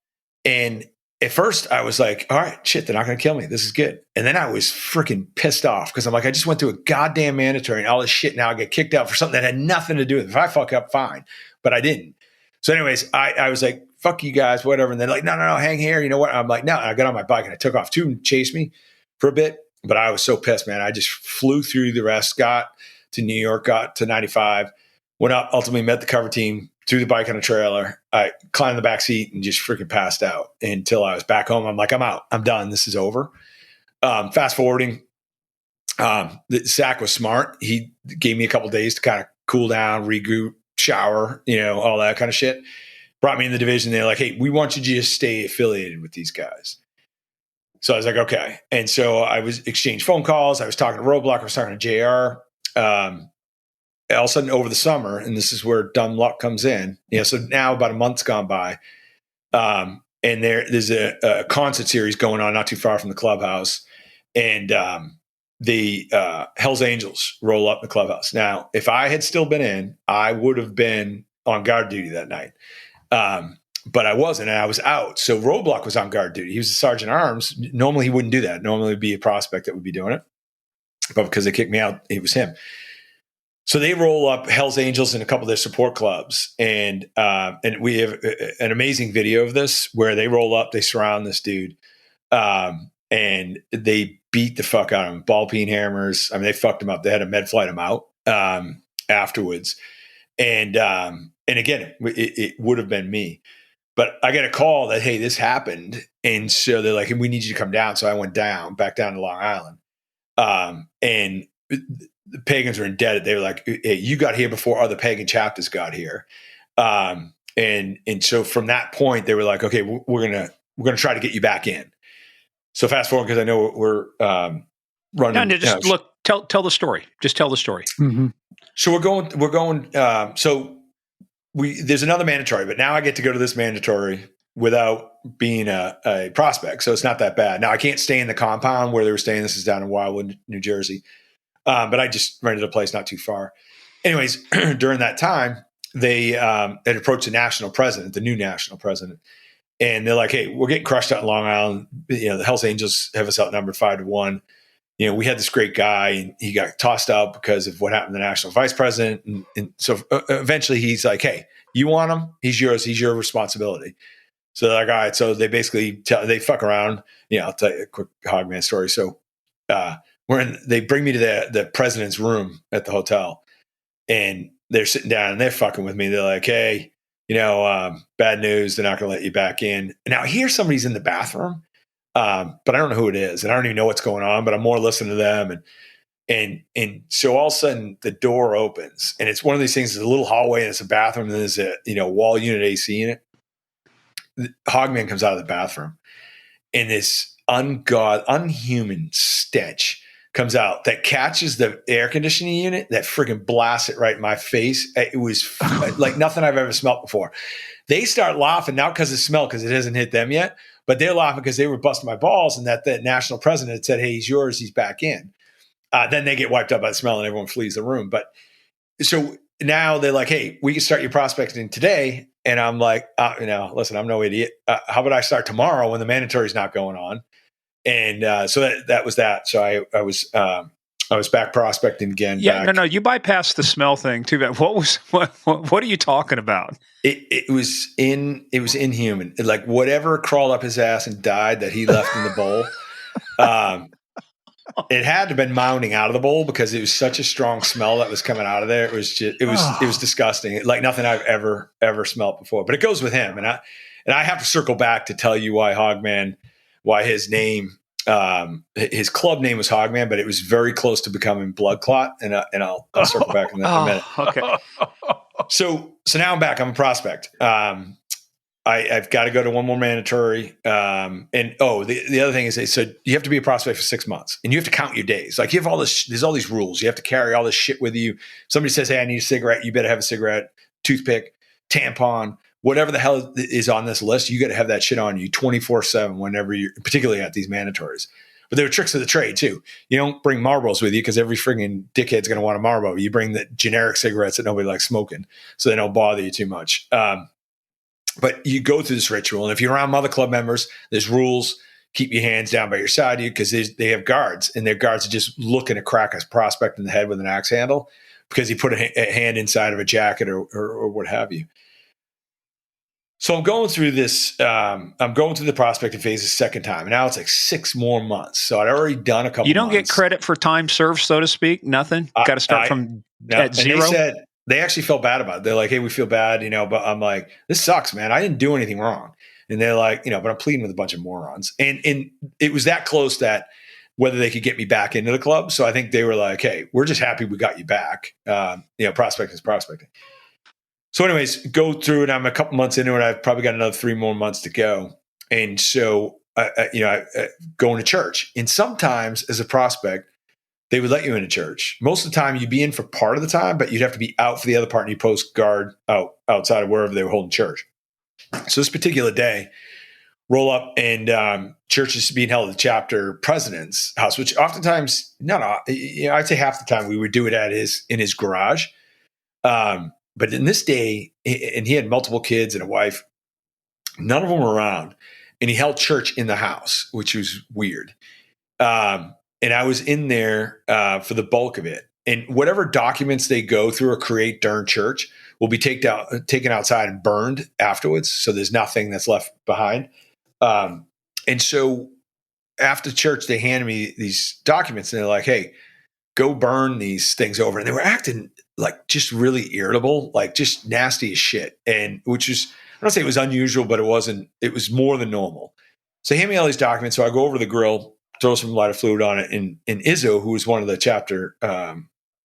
And at first I was like, all right, shit, they're not going to kill me. This is good. And then I was freaking pissed off because I'm like, I just went through a goddamn mandatory and all this shit. Now I get kicked out for something that had nothing to do with it. If I fuck up, fine. But I didn't. So anyways, I was like, fuck you guys, whatever. And they're like, no, hang here. You know what? I'm like, no. And I got on my bike and I took off. Two chased me for a bit. But I was so pissed, man. I just flew through the rest, got to New York, got to 95, went up, ultimately met the cover team, threw the bike on a trailer. I climbed the back seat and just freaking passed out until I was back home. I'm like, I'm out. I'm done. This is over. Fast forwarding, Zach was smart. He gave me a couple days to kind of cool down, regroup, shower, all that kind of shit. Brought me in the division. They're like, hey, we want you to just stay affiliated with these guys. So I was like, okay. And so I was exchanged phone calls. I was talking to Roadblock. I was talking to JR. All of a sudden over the summer, and this is where dumb luck comes in. So now about a month's gone by. And there's a concert series going on not too far from the clubhouse. And the Hells Angels roll up in the clubhouse. Now, if I had still been in, I would have been on guard duty that night. But I wasn't, and I was out. So Roadblock was on guard duty. He was a sergeant at arms. Normally he wouldn't do that. Normally it'd be a prospect that would be doing it. But because they kicked me out, it was him. So they roll up Hells Angels and a couple of their support clubs. And we have an amazing video of this where they roll up, they surround this dude, and they beat the fuck out of him. Ball peen hammers. I mean, they fucked him up. They had to med flight him out afterwards. And again, it would have been me. But I get a call that, hey, this happened. And so they're like, hey, we need you to come down. So I went back down to Long Island. And the Pagans were indebted. They were like, hey, you got here before other Pagan chapters got here. And so from that point, they were like, okay, we're gonna try to get you back in. So fast forward, because I know we're running. No, just look, tell the story. Just tell the story. Mm-hmm. So we're going. There's another mandatory, but now I get to go to this mandatory without being a prospect. So it's not that bad. Now I can't stay in the compound where they were staying. This is down in Wildwood, New Jersey. But I just rented a place not too far. Anyways, during that time, they had approached the new national president. And they're like, hey, we're getting crushed out in Long Island. The Hells Angels have us outnumbered 5-1. We had this great guy, and he got tossed out because of what happened to the national vice president. And so eventually he's like, hey, you want him? He's yours. He's your responsibility. So they're like, all right. So they basically they fuck around. I'll tell you a quick Hogman story. So they bring me to the president's room at the hotel, and they're sitting down and they're fucking with me. They're like, hey, bad news. They're not going to let you back in. Now here somebody's in the bathroom. But I don't know who it is, and I don't even know what's going on, but I'm more listening to them. And so all of a sudden the door opens, and it's one of these things, it's a little hallway and it's a bathroom, and there's a, wall unit AC in it. The Hogman comes out of the bathroom, and this unhuman stench comes out that catches the air conditioning unit, that freaking blasts it right in my face. It was like nothing I've ever smelled before. They start laughing, not because of smell, because it hasn't hit them yet, but they're laughing because they were busting my balls, and that the national president had said, hey, he's yours, he's back in. Then they get wiped up by the smell and everyone flees the room. But so now they're like, hey, we can start your prospecting today. And I'm like, listen, I'm no idiot. How about I start tomorrow when the mandatory's not going on? And so that was that. So I was back prospecting again. Yeah, no, you bypassed the smell thing too. What are you talking about? It was inhuman. Like whatever crawled up his ass and died that he left in the bowl. It had to have been mounting out of the bowl because it was such a strong smell that was coming out of there. It was disgusting. Like nothing I've ever smelled before. But it goes with him, and I have to circle back to tell you why his name, his club name was Hogman, but it was very close to becoming Blood Clot, and I'll circle back in that in a minute. Okay. So now I'm back. I'm a prospect. I've got to go to one more mandatory. The other thing is, so you have to be a prospect for 6 months, and you have to count your days. Like you have all this, there's all these rules. You have to carry all this shit with you. Somebody says, "Hey, I need a cigarette." You better have a cigarette, toothpick, tampon, whatever the hell is on this list. You got to have that shit on you 24/7 whenever you're, particularly at these mandatories. But there are tricks of the trade too. You don't bring Marlboros with you because every frigging dickhead's going to want a Marlboro. You bring the generic cigarettes that nobody likes smoking, so they don't bother you too much. But you go through this ritual, and if you're around other club members, there's rules. Keep your hands down by your side, because they have guards, and their guards are just looking to crack a prospect in the head with an axe handle because he put a hand inside of a jacket or what have you. So I'm going through this. I'm going through the prospecting phase the second time, and now it's like 6 more months. So I'd already done a couple. You don't months. Get credit for time served, so to speak. Nothing. Got to start from at zero. They said they actually felt bad about it. They're like, "Hey, we feel bad, But I'm like, "This sucks, man. I didn't do anything wrong." And they're like, but I'm pleading with a bunch of morons. And it was that close that whether they could get me back into the club. So I think they were like, "Hey, we're just happy we got you back." Prospecting is prospecting. So anyways, go through it. I'm a couple months into it. I've probably got another 3 more months to go. And so, I going to church. And sometimes as a prospect, they would let you into church. Most of the time you'd be in for part of the time, but you'd have to be out for the other part, and you post guard outside of wherever they were holding church. So this particular day, roll up, and church is being held at the chapter president's house, which oftentimes, I'd say half the time we would do it in his garage. But in this day, and he had multiple kids and a wife, none of them were around, and he held church in the house, which was weird. And I was in there for the bulk of it. And whatever documents they go through or create during church will be taken outside and burned afterwards. So there's nothing that's left behind. And so after church, they handed me these documents, and they're like, "Hey, go burn these things over." And they were acting like just really irritable, like just nasty as shit. And which is, I don't say it was unusual, but it was more than normal. So they hand me all these documents. So I go over to the grill, throw some lighter fluid on it. And Izzo, who was one of the chapter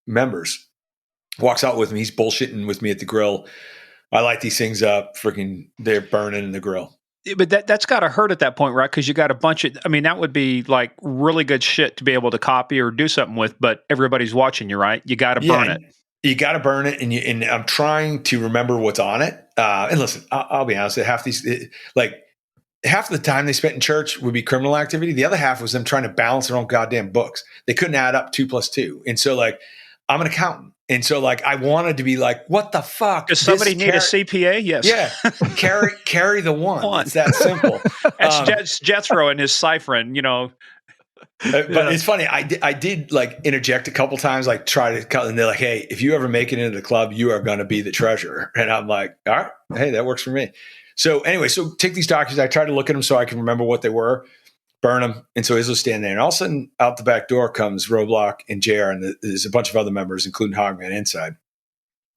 members, walks out with me. He's bullshitting with me at the grill. I light these things up, freaking, they're burning in the grill. But that's got to hurt at that point, right? Because you got a bunch of, that would be like really good shit to be able to copy or do something with, but everybody's watching you, right? You got to burn it. You got to burn it. And I'm trying to remember what's on it. And listen, I'll be honest, half the time they spent in church would be criminal activity. The other half was them trying to balance their own goddamn books. They couldn't add up 2 + 2. And so I'm an accountant. And so I wanted to be like, what the fuck? Does somebody need a CPA? Yes. Yeah. carry the one. It's that simple. That's Jethro and his ciphering, But it's funny. I did interject a couple times, try to cut, and they're like, "Hey, if you ever make it into the club, you are going to be the treasurer." And I'm like, "All right, hey, that works for me." So anyway, take these documents. I try to look at them so I can remember what they were, burn them. And so Izzo's standing there, and all of a sudden out the back door comes Roadblock and JR, and there's a bunch of other members, including Hogman, inside.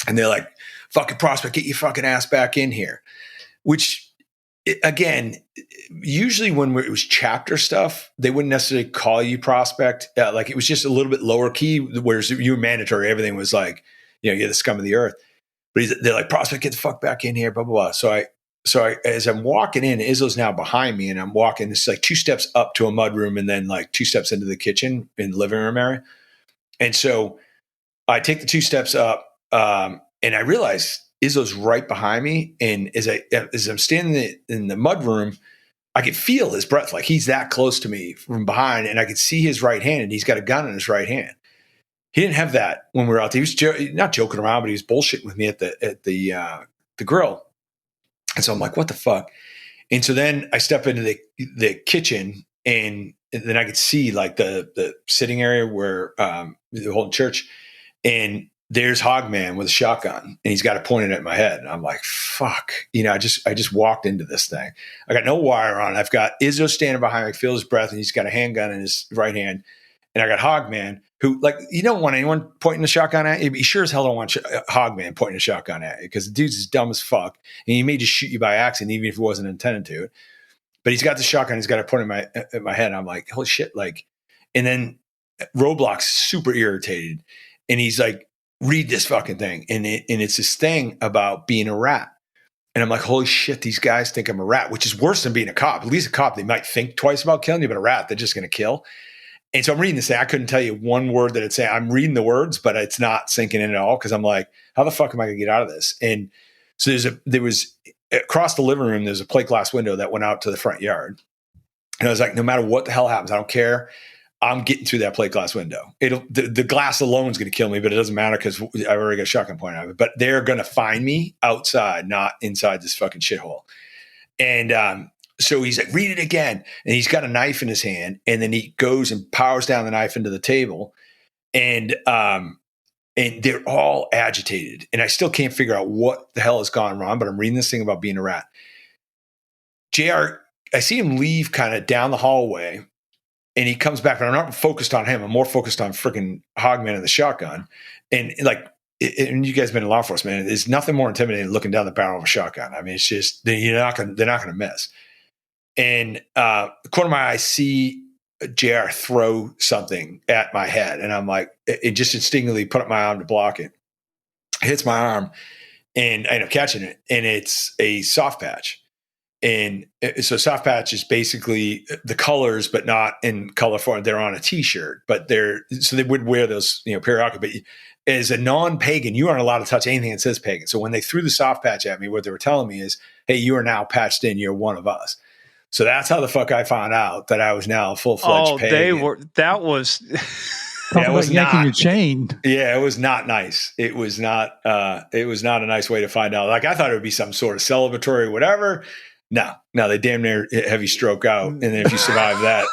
And they're like, "Fucking prospect, get your fucking ass back in here." Which, again, usually when it was chapter stuff, they wouldn't necessarily call you prospect. It was just a little bit lower key, whereas you were mandatory. Everything was like, you're the scum of the earth. But they're like, "Prospect, get the fuck back in here," blah, blah, blah. So I, as I'm walking in, Izzo's now behind me, and I'm walking, it's 2 steps up to a mud room, and then 2 steps into the kitchen in the living room area. And so I take the 2 steps up, and I realize Izzo's right behind me. And as I'm standing in the mud room, I could feel his breath. He's that close to me from behind, and I could see his right hand, and he's got a gun in his right hand. He didn't have that when we were out there. He was not joking around, but he was bullshitting with me at the grill. And so I'm like, what the fuck? And so then I step into the kitchen, and then I could see the sitting area where they're holding church, and there's Hogman with a shotgun, and he's got it pointed at my head. And I'm like, fuck, I just walked into this thing. I got no wire on. I've got Izzo standing behind me. I feel his breath, and he's got a handgun in his right hand. And I got Hogman, who, you don't want anyone pointing a shotgun at you, but you sure as hell don't want Hogman pointing a shotgun at you, because the dude's as dumb as fuck, and he may just shoot you by accident, even if he wasn't intended to. But he's got the shotgun. He's got it pointed at my head. And I'm like, holy shit. And then Roblox's super irritated, and he's like, "Read this fucking thing." And it's this thing about being a rat. And I'm like, holy shit, these guys think I'm a rat, which is worse than being a cop. At least a cop, they might think twice about killing you, but a rat, they're just going to kill. And so I'm reading this thing. I couldn't tell you one word that it's saying. I'm reading the words, but it's not sinking in at all because I'm like, how the fuck am I going to get out of this? And so there was across the living room, there's a plate glass window that went out to the front yard. And I was like, no matter what the hell happens, I don't care. I'm getting through that plate glass window. The glass alone is going to kill me, but it doesn't matter because I've already got a shotgun pointed at it. But they're going to find me outside, not inside this fucking shithole. And so he's like, read it again. And he's got a knife in his hand. And then he goes and powers down the knife into the table. And they're all agitated. And I still can't figure out what the hell has gone wrong, but I'm reading this thing about being a rat. JR, I see him leave kind of down the hallway. And he comes back, but I'm not focused on him. I'm more focused on freaking Hogman and the shotgun. And and you guys been in law enforcement, man, there's nothing more intimidating than looking down the barrel of a shotgun. I mean, it's just, they're not going to miss. And the corner of my eye, I see JR throw something at my head. And I'm like, it just instinctively put up my arm to block it. It hits my arm and I end up catching it. And it's a soft patch. And so soft patch is basically the colors, but not in color form. They're on a t-shirt, but so they would wear those, periodically. But as a non-pagan, you aren't allowed to touch anything that says pagan. So when they threw the soft patch at me, what they were telling me is, hey, you are now patched in. You're one of us. So that's how the fuck I found out that I was now a full-fledged pagan. That was... Yeah, it was yanking your chain. Yeah, it was not nice. It was not a nice way to find out. Like I thought it would be some sort of celebratory, whatever. No, they damn near heavy stroke out. And then if you survive that,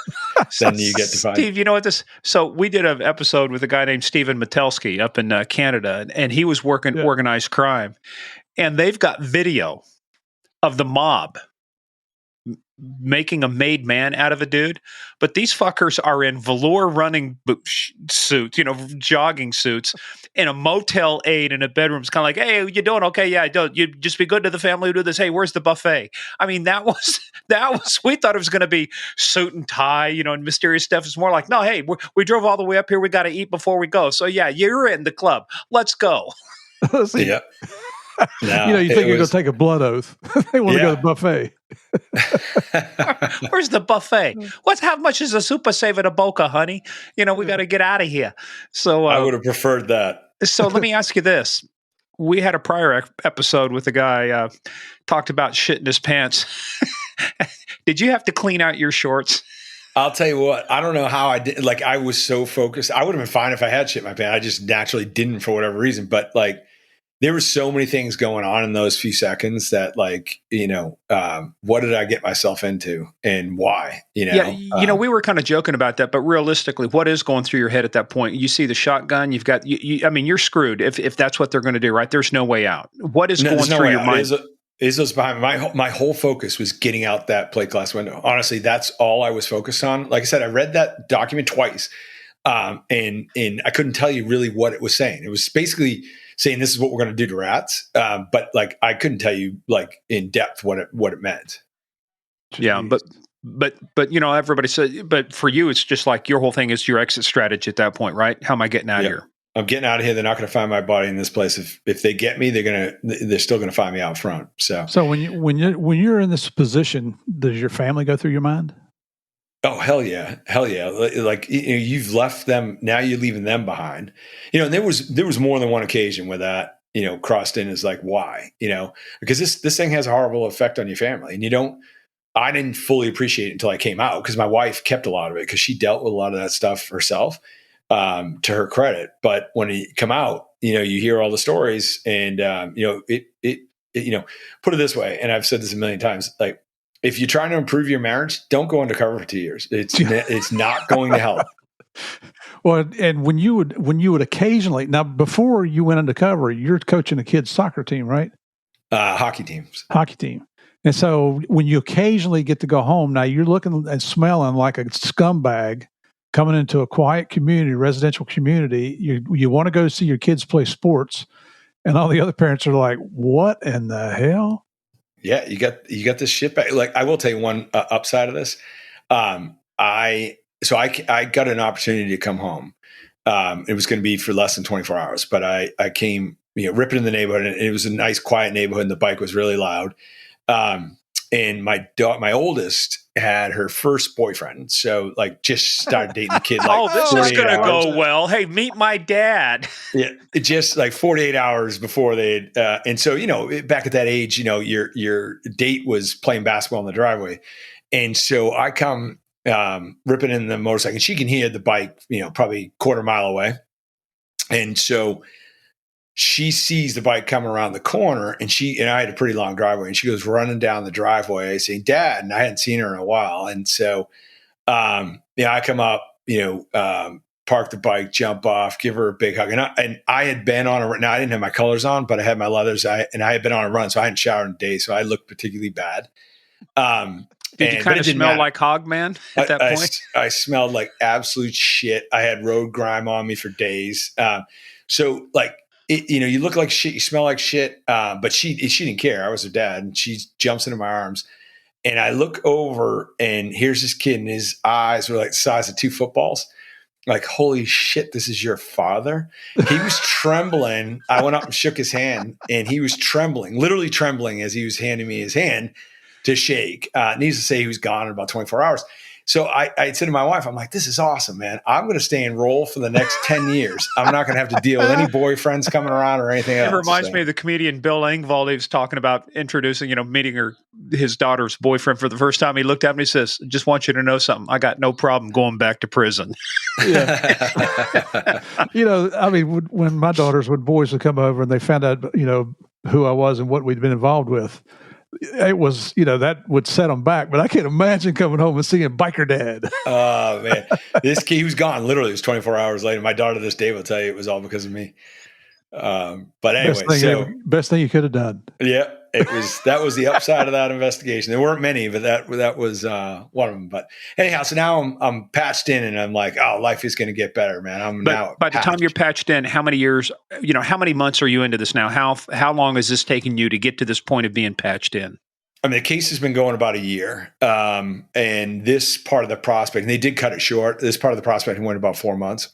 then you get to find Steve, you know what this? So we did an episode with a guy named Stephen Metelsky up in Canada, and he was working organized crime. And they've got video of the mob making a made man out of a dude. But these fuckers are in velour running suits, jogging suits, in a Motel 8 in a bedroom. It's kind of like, hey, you doing okay? Yeah, I do. You just be good to the family who do this. Hey, where's the buffet? I mean, that was, we thought it was going to be suit and tie, and mysterious stuff. It's more like, no, hey, we drove all the way up here. We got to eat before we go. So yeah, you're in the club. Let's go. Yeah. No, you think you're going to take a blood oath. They want to go to the buffet. Where's the buffet? How much is a Super Save at a Boca, honey? We got to get out of here. So I would have preferred that. So let me ask you this. We had a prior episode with a guy talked about shit in his pants. Did you have to clean out your shorts? I'll tell you what, I don't know how I did. Like I was so focused. I would have been fine if I had shit in my pants. I just naturally didn't for whatever reason. But there were so many things going on in those few seconds that what did I get myself into and why, Yeah. We were kind of joking about that, but realistically, what is going through your head at that point? You see the shotgun, you've got, you're screwed if that's what they're going to do, right? There's no way out. What is going through your mind? Is those behind me? My whole focus was getting out that plate glass window. Honestly, that's all I was focused on. Like I said, I read that document twice. And I couldn't tell you really what it was saying. It was basically saying this is what we're going to do to rats. But I couldn't tell you in depth what it meant. Yeah. But everybody said, but for you, it's just like your whole thing is your exit strategy at that point, right? How am I getting out of here? I'm getting out of here. They're not going to find my body in this place. If they get me, they're still going to find me out front. So when you're in this position, does your family go through your mind? Oh, hell yeah. Like, you've left them. Now you're leaving them behind, and there was more than one occasion where that, crossed in as like, why, because this thing has a horrible effect on your family. And I didn't fully appreciate it until I came out because my wife kept a lot of it because she dealt with a lot of that stuff herself, to her credit. But when you come out, you hear all the stories and, put it this way. And I've said this a million times, like, if you're trying to improve your marriage, don't go undercover for 2 years. It's not going to help. Well, and when you would occasionally, now before you went undercover, you're coaching a kid's soccer team, right? Hockey team. And so when you occasionally get to go home, now you're looking and smelling like a scumbag coming into a quiet community, residential community. You want to go see your kids play sports, and all the other parents are like, "What in the hell?" Yeah, you got this shit back. Like, I will tell you one upside of this. I got an opportunity to come home. It was going to be for less than 24 hours, but I came ripping in the neighborhood, and it was a nice, quiet neighborhood, and the bike was really loud. And my oldest had her first boyfriend, so like just started dating the kid. Like, oh, this is 48 going to hours. go well. Hey, meet my dad. Yeah, it just like 48 hours before they. And so back at that age, your date was playing basketball in the driveway, and so I come ripping in the motorcycle. She can hear the bike, probably quarter mile away, and so she sees the bike coming around the corner, and I had a pretty long driveway, and she goes running down the driveway saying, "Dad," and I hadn't seen her in a while. And so, I come up, park the bike, jump off, give her a big hug. And I had been on a, now I didn't have my colors on, but I had my leathers, and I had been on a run, so I hadn't showered in days. So I looked particularly bad. Did you kind of smell like Hogman at that point? I smelled like absolute shit. I had road grime on me for days. So like, you look like shit, you smell like shit. But she didn't care. I was her dad, and she jumps into my arms, and I look over, and here's this kid, and his eyes were like the size of 2 footballs. Like, holy shit, this is your father? He was trembling. I went up and shook his hand, and he was trembling, literally trembling as he was handing me his hand to shake. Needless to say, he was gone in about 24 hours. So I said to my wife, I'm like, this is awesome, man. I'm going to stay enrolled for the next 10 years. I'm not going to have to deal with any boyfriends coming around or anything else. It reminds me of the comedian Bill Engvall. He was talking about introducing, meeting his daughter's boyfriend for the first time. He looked at me and says, just want you to know something. I got no problem going back to prison. Yeah. When my boys would come over and they found out, who I was and what we'd been involved with, it was, that would set them back. But I can't imagine coming home and seeing Biker Dad. Oh, man. This kid, he was gone. Literally, it was 24 hours later. My daughter this day will tell you it was all because of me. But anyway, best thing you could have done. Yeah, that was the upside of that investigation. There weren't many, but that was one of them. But anyhow, so now I'm patched in, and I'm like, oh, life is going to get better, man. By the time you're patched in, how many years? How many months are you into this now? How long has this taken you to get to this point of being patched in? I mean, the case has been going about a year, and this part of the prospect, and they did cut it short. This part of the prospect went about 4 months.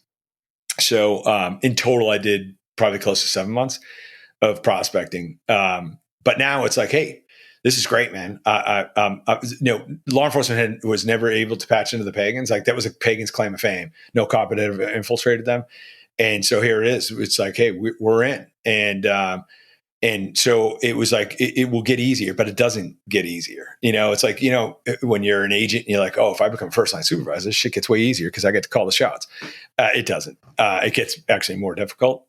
So in total, I did probably close to 7 months of prospecting. But now it's like, hey, this is great, man. Law enforcement was never able to patch into the Pagans. Like, that was a Pagans' claim of fame. No cop had ever infiltrated them. And so here it is. It's like, hey, we're in. And so it was like, it will get easier, but it doesn't get easier. It's like, when you're an agent and you're like, oh, if I become first line supervisor, this shit gets way easier because I get to call the shots. It doesn't. It gets actually more difficult.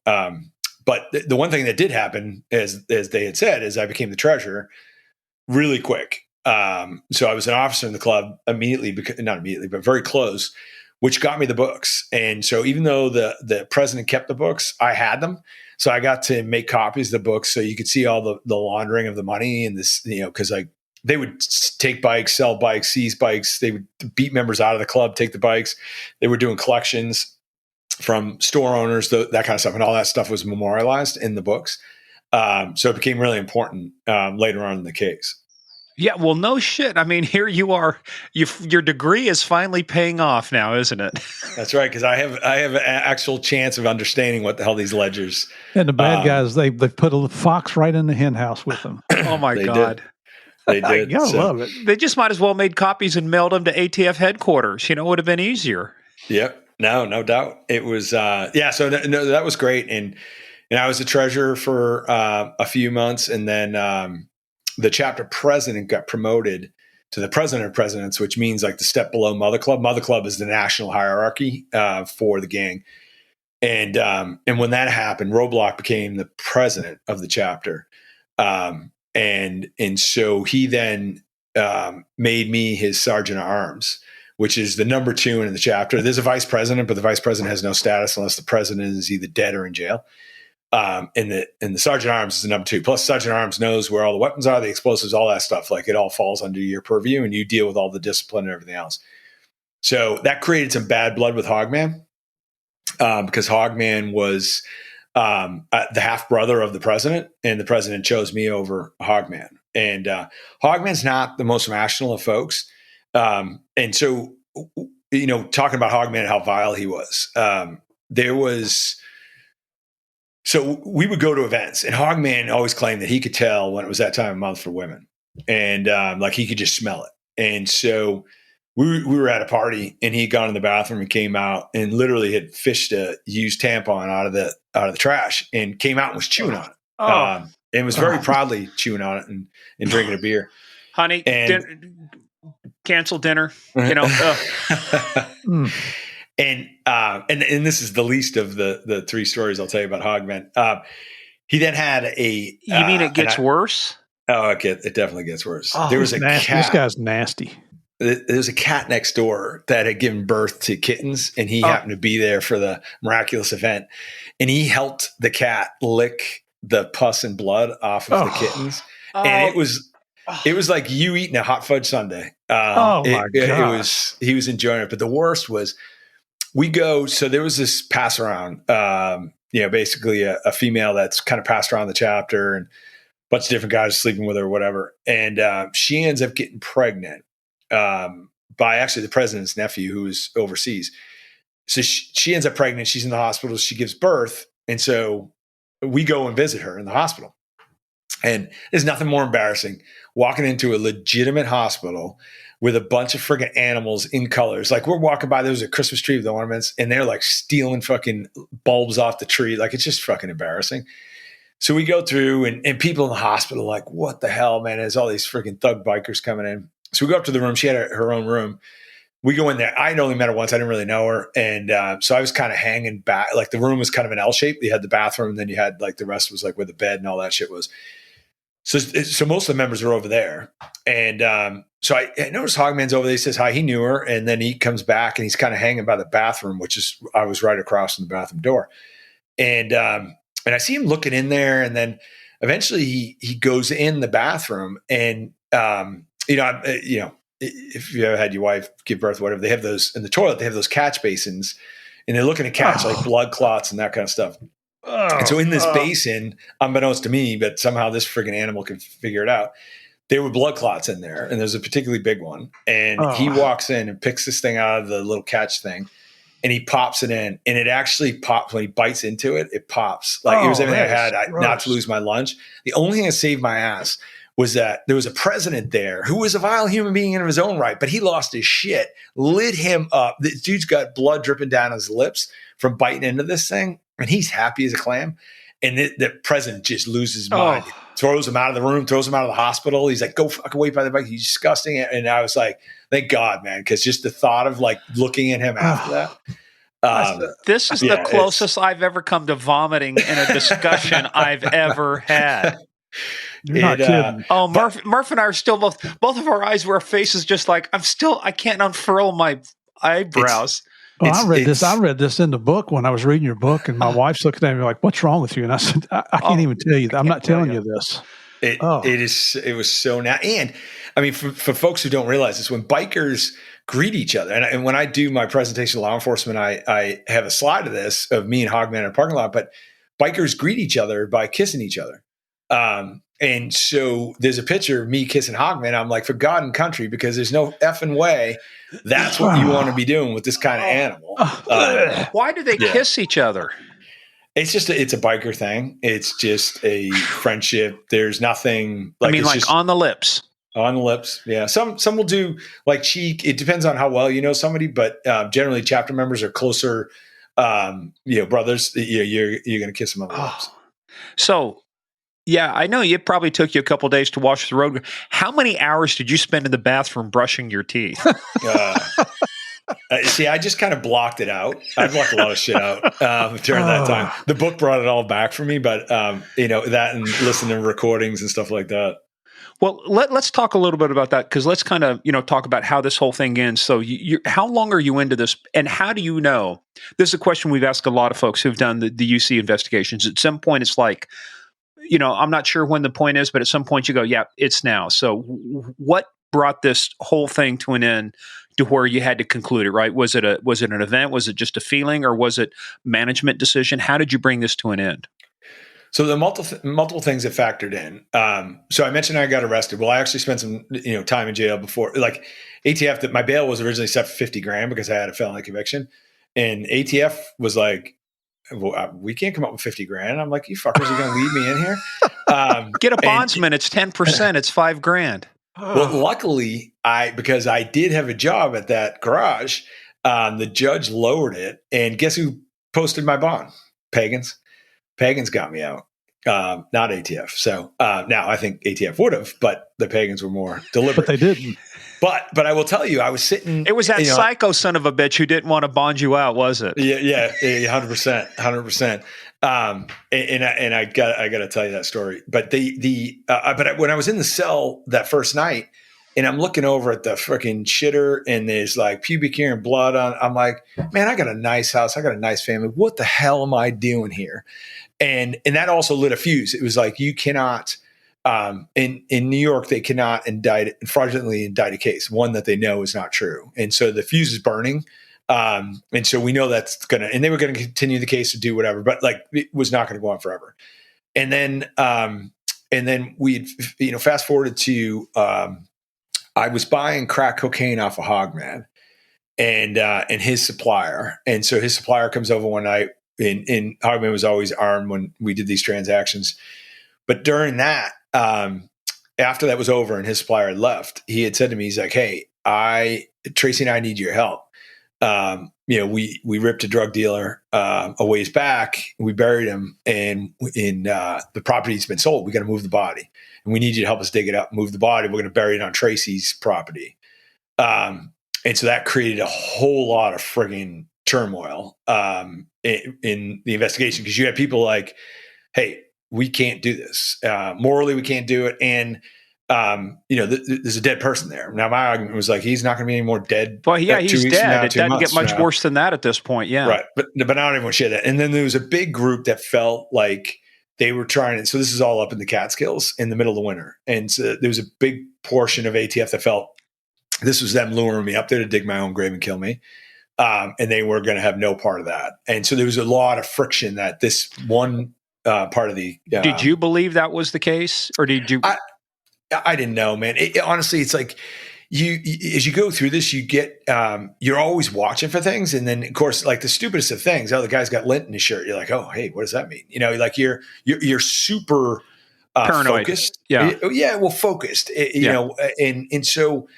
But the one thing that did happen, as they had said, is I became the treasurer really quick. So I was an officer in the club immediately, not immediately, but very close, which got me the books. And so even though the president kept the books, I had them. So I got to make copies of the books so you could see all the laundering of the money and this, because they would take bikes, sell bikes, seize bikes. They would beat members out of the club, take the bikes. They were doing collections from store owners, that kind of stuff. And all that stuff was memorialized in the books. So it became really important later on in the case. Yeah, well, no shit. I mean, here you are. Your degree is finally paying off now, isn't it? That's right, because I have an actual chance of understanding what the hell these ledgers. And the bad guys, they put a fox right in the hen house with them. Oh my God. They did. You gotta love it. They just might as well made copies and mailed them to ATF headquarters. It would have been easier. Yep. No doubt. It was, So no, that was great. And I was the treasurer for a few months, and then the chapter president got promoted to the president of presidents, which means like the step below Mother Club. Mother Club is the national hierarchy for the gang. And when that happened, Roblox became the president of the chapter. And so he then made me his sergeant at arms, which is the number 2 in the chapter. There's a vice president, but the vice president has no status unless the president is either dead or in jail. And the sergeant at arms is the number 2. Plus, sergeant at arms knows where all the weapons are, the explosives, all that stuff. Like, it all falls under your purview, and you deal with all the discipline and everything else. So that created some bad blood with Hogman, because Hogman was the half brother of the president, and the president chose me over Hogman. And Hogman's not the most rational of folks. And so, talking about Hogman and how vile he was, there was So we would go to events, and Hogman always claimed that he could tell when it was that time of month for women, and like he could just smell it. And so we were at a party, and he had gone in the bathroom and came out and literally had fished a used tampon out of the trash and came out and was chewing on it. And was very proudly chewing on it and drinking a beer. Honey, cancel dinner. You know. And this is the least of the three stories I'll tell you about Hogman. He then had a. You mean it gets worse? Oh, it definitely gets worse. Oh, there was a nasty. cat. This guy's nasty. There's a cat next door that had given birth to kittens, and he happened to be there for the miraculous event. And he helped the cat lick the pus and blood off of the kittens, and it was like you eating a hot fudge sundae. My God! He was enjoying it. But the worst was we go. So there was this pass around. Basically a female that's kind of passed around the chapter, and a bunch of different guys sleeping with her or whatever. And she ends up getting pregnant by actually the president's nephew who is overseas. So she ends up pregnant. She's in the hospital. She gives birth. And so we go and visit her in the hospital. And there's nothing more embarrassing walking into a legitimate hospital with a bunch of friggin' animals in colors. Like we're walking by, there was a Christmas tree with ornaments, and they're like stealing fucking bulbs off the tree. Like it's just fucking embarrassing. So we go through and people in the hospital like, what the hell, man? There's all these freaking thug bikers coming in. So we go up to the room. She had her own room. We go in there. I'd only met her once. I didn't really know her. And so I was kind of hanging back. Like the room was kind of an L shape. You had the bathroom, and then you had like the rest was like where the bed and all that shit was. So most of the members are over there. And so I noticed Hogman's over there. He says hi. He knew her. And then he comes back and he's kind of hanging by the bathroom, I was right across from the bathroom door. And I see him looking in there. And then eventually he goes in the bathroom and, if you ever had your wife give birth, whatever, they have those in the toilet, they have those catch basins, and they're looking to catch like blood clots and that kind of stuff. And so in this basin, unbeknownst to me, but somehow this friggin' animal can figure it out, there were blood clots in there, and there's a particularly big one. And he walks in and picks this thing out of the little catch thing, and he pops it in, and it actually pops when he bites into it. It pops like it was everything I had not to lose my lunch. The only thing that saved my ass was that there was a president there who was a vile human being in his own right, but he lost his shit, lit him up. The dude's got blood dripping down his lips from biting into this thing, and he's happy as a clam. And the president just loses his mind, throws him out of the room, throws him out of the hospital. He's like, go fuck away by the bike. He's disgusting. And I was like, thank God, man, because just the thought of like looking at him after that. This is the closest I've ever come to vomiting in a discussion I've ever had. You're not kidding. Murph and I are still both of our eyes were faces just like I can't unfurl my eyebrows. I read this in the book when I was reading your book, and my wife's looking at me like, "What's wrong with you?" And I said, "I can't even tell you that. I'm not telling you this." It was so and I mean, for folks who don't realize this, when bikers greet each other, and when I do my presentation to law enforcement, I have a slide of this of me and Hogman in a parking lot, but bikers greet each other by kissing each other. And so there's a picture of me kissing Hogman. I'm like, for God and country, because there's no effing way that's what you want to be doing with this kind of animal. Why do they kiss each other? It's just it's a biker thing. It's just a friendship. There's nothing like on the lips. On the lips, yeah. Some will do like cheek. It depends on how well you know somebody, but generally chapter members are closer. Brothers. You're going to kiss them on the lips. So. Yeah, I know it probably took you a couple of days to wash the road. How many hours did you spend in the bathroom brushing your teeth? See, I just kind of blocked it out. I blocked a lot of shit out during that time. The book brought it all back for me, but that and listening to recordings and stuff like that. Well, let's talk a little bit about that, because let's kind of talk about how this whole thing ends. So, how long are you into this, and how do you know? This is a question we've asked a lot of folks who've done the UC investigations. At some point, it's like, I'm not sure when the point is, but at some point you go, yeah, it's now. So what brought this whole thing to an end to where you had to conclude it, right? Was it an event? Was it just a feeling, or was it management decision? How did you bring this to an end? So the multiple things that factored in. So I mentioned I got arrested. Well, I actually spent some time in jail before, like ATF. That my bail was originally set for $50,000 because I had a felony conviction, and ATF was like, well, we can't come up with 50 grand. I'm like, you fuckers are going to leave me in here? Get a bondsman. It's 10%. It's $5,000. Well, luckily, because I did have a job at that garage, the judge lowered it, and guess who posted my bond? Pagans. Pagans got me out, not ATF. So now I think ATF would have, but the Pagans were more deliberate. But they didn't. But I will tell you, I was sitting. It was that psycho son of a bitch who didn't want to bond you out, was it? Yeah, 100%. And I got to tell you that story. But when I was in the cell that first night, and I'm looking over at the freaking shitter, and there's like pubic hair and blood on. I'm like, man, I got a nice house, I got a nice family. What the hell am I doing here? And that also lit a fuse. It was like, you cannot. In New York, they cannot fraudulently indict a case, one that they know is not true. And so the fuse is burning. And so we know that's and they were going to continue the case to do whatever, but like, it was not going to go on forever. And then we, fast forwarded to, I was buying crack cocaine off of Hogman and his supplier. And so his supplier comes over one night, and Hogman was always armed when we did these transactions. But during that, after that was over and his supplier had left, he had said to me, he's like, hey, Tracy and I need your help. We ripped a drug dealer a ways back. We buried him, and the property's been sold. We got to move the body, and we need you to help us dig it up, move the body. We're going to bury it on Tracy's property. And so that created a whole lot of frigging turmoil in the investigation, because you had people like, hey, we can't do this. Morally, we can't do it. And, there's a dead person there. Now, my argument was like, he's not going to be any more dead. Well, yeah, he's dead. It doesn't get much worse than that at this point. Yeah. Right. But not everyone shared that. And then there was a big group that felt like they were trying. So this is all up in the Catskills in the middle of the winter. And so there was a big portion of ATF that felt this was them luring me up there to dig my own grave and kill me. And they were going to have no part of that. And so there was a lot of friction that this one part of the. Did you believe that was the case, or did you? I didn't know, man. Honestly, it's like as you go through this, you get you're always watching for things, and then of course, like the stupidest of things. Oh, the guy's got lint in his shirt. You're like, oh, hey, what does that mean? Like you're super paranoid. Focused. Yeah, focused. And so.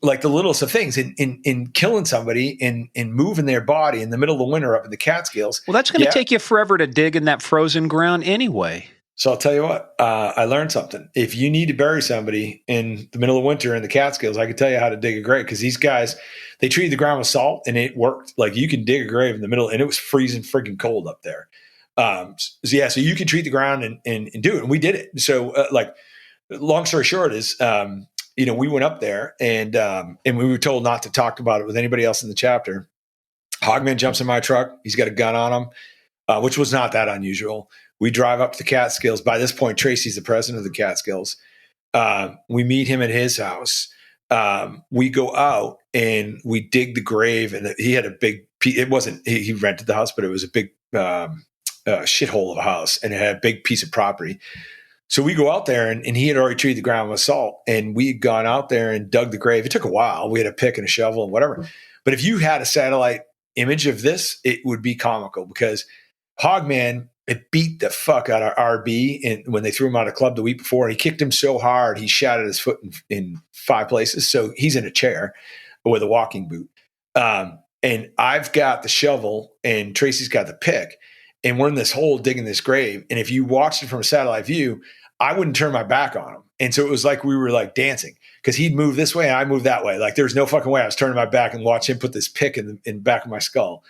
Like the littlest of things in killing somebody in moving their body in the middle of the winter up in the Catskills. Well, that's going to take you forever to dig in that frozen ground anyway. So I'll tell you what, I learned something. If you need to bury somebody in the middle of winter in the Catskills, I can tell you how to dig a grave, because these guys, they treated the ground with salt and it worked. Like you can dig a grave in the middle, and it was freezing freaking cold up there. So you can treat the ground and do it. And we did it. So long story short is, we went up there and we were told not to talk about it with anybody else in the chapter. Hogman jumps in my truck. He's got a gun on him, which was not that unusual. We drive up to the Catskills. By this point, Tracy's the president of the Catskills. We meet him at his house. We go out and we dig the grave, and he had a big, it wasn't, he rented the house, but it was a big shithole of a house, and it had a big piece of property. So we go out there, and he had already treated the ground with salt, and we had gone out there and dug the grave. It took a while. We had a pick and a shovel and whatever. But if you had a satellite image of this, it would be comical, because Hogman had beat the fuck out of RB when they threw him out of club the week before. He kicked him so hard, he shattered his foot in 5 places. So he's in a chair with a walking boot. And I've got the shovel, and Tracy's got the pick. And we're in this hole digging this grave. And if you watched it from a satellite view, I wouldn't turn my back on him. And so it was like we were like dancing, because he'd move this way and I moved that way. Like there's no fucking way I was turning my back and watch him put this pick in the back of my skull.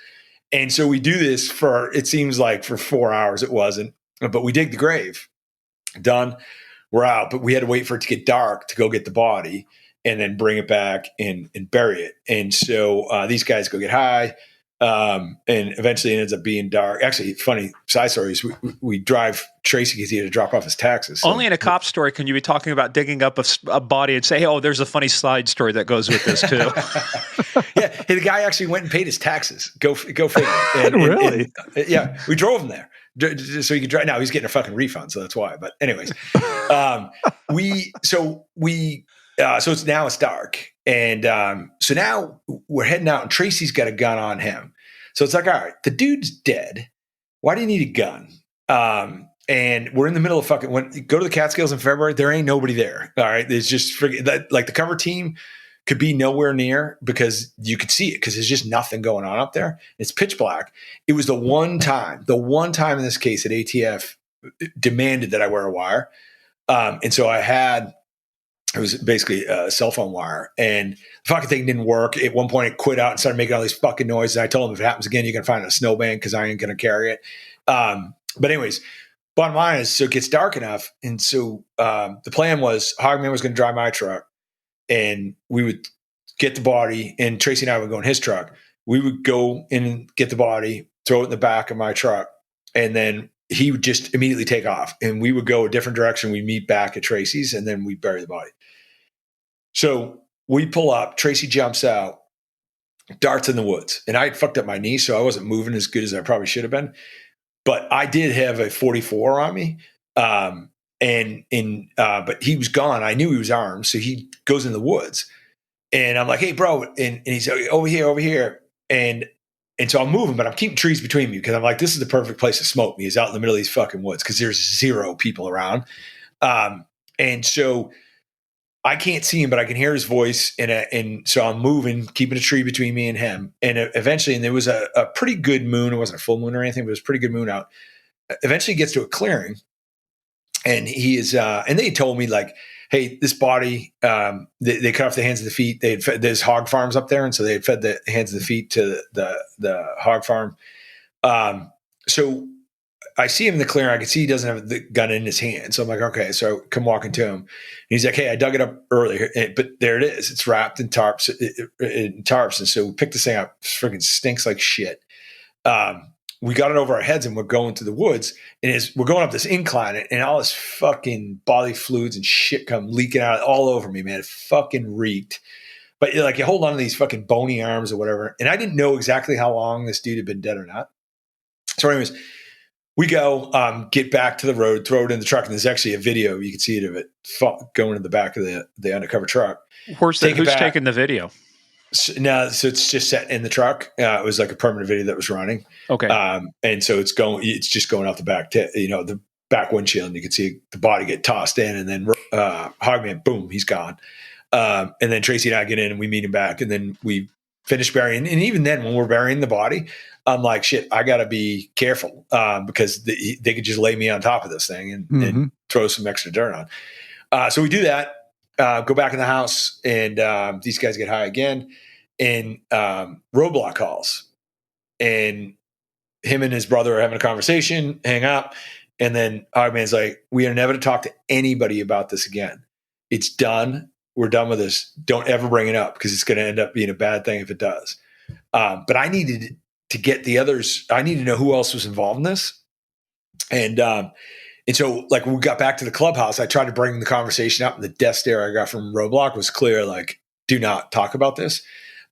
And so we do this it seems like for 4 hours. It wasn't, but we dig the grave. Done. We're out, but we had to wait for it to get dark to go get the body and then bring it back and bury it. And so these guys go get high. And eventually it ends up being dark. Actually, funny side story is we drive Tracy because he had to drop off his taxes. So. Only in a cop story can you be talking about digging up a body and say, hey, oh, there's a funny side story that goes with this too. Yeah. Hey, the guy actually went and paid his taxes. Go figure. Really? Yeah. We drove him there so he could drive. Now he's getting a fucking refund. So that's why. But anyways, so it's dark. And so now we're heading out, and Tracy's got a gun on him. So it's like, all right, the dude's dead. why do you need a gun? And we're in the middle of fucking, when you go to the Catskills in February, there ain't nobody there. All right. There's just like the cover team could be nowhere near because you could see it because there's just nothing going on up there. It's pitch black. It was the one time in this case that ATF demanded that I wear a wire. And so it was basically a cell phone wire, and the fucking thing didn't work. At one point it quit out and started making all these fucking noises. I told him if it happens again, you're going to find a snowbank because I ain't going to carry it. But anyways, bottom line is, so it gets dark enough. And so the plan was Hogman was going to drive my truck and we would get the body, and Tracy and I would go in his truck. We would go in and get the body, throw it in the back of my truck, and then he would just immediately take off, and we would go a different direction. We meet back at Tracy's, and then we bury the body. So we pull up, Tracy jumps out, darts in the woods, and I had fucked up my knee, so I wasn't moving as good as I probably should have been. But I did have a 44 on me. But he was gone. I knew he was armed. So he goes in the woods, and I'm like, hey bro. And he's like, over here. And so I'm moving, but I'm keeping trees between me because I'm like, this is the perfect place to smoke me, is out in the middle of these fucking woods. Cause there's 0 people around. And so I can't see him, but I can hear his voice. And so I'm moving, keeping a tree between me and him. And eventually, and there was a pretty good moon. It wasn't a full moon or anything, but it was a pretty good moon out. Eventually he gets to a clearing, and he is, and they told me like, hey, this body, they cut off the hands and the feet. They had fed, there's hog farms up there. And so they had fed the hands and the feet to the hog farm. So I see him in the clearing. I can see he doesn't have the gun in his hand. So I'm like, okay, so I come walking to him. And he's like, hey, I dug it up earlier, but there it is. It's wrapped in tarps. And so we picked this thing up. It freaking stinks like shit. We got it over our heads and we're going to the woods, and we're going up this incline, and all this fucking bodily fluids and shit come leaking out all over me, man. It fucking reeked. But like, you hold on to these fucking bony arms or whatever. And I didn't know exactly how long this dude had been dead or not. So anyways, we go, get back to the road, throw it in the truck. And there's actually a video. You can see it of it going in the back of the undercover truck. Who's taking the video? So it's just set in the truck. It was like a permanent video that was running. Okay. And so it's just going out the back, the back windshield, and you can see the body get tossed in, and then Hogman, boom, he's gone. And then Tracy and I get in and we meet him back, and then we finish burying. And even then, when we're burying the body, I'm like, shit, I got to be careful because they could just lay me on top of this thing and throw some extra dirt on. So we do that. Go back in the house, and these guys get high again, and Roadblock calls, and him and his brother are having a conversation, hang up, and then Hogman's like, we are never to talk to anybody about this again. It's done. We're done with this. Don't ever bring it up because it's going to end up being a bad thing if it does. But I needed to get the others. I need to know who else was involved in this. And so, like, when we got back to the clubhouse, I tried to bring the conversation up, and the death stare I got from Roadblock was clear, like, do not talk about this.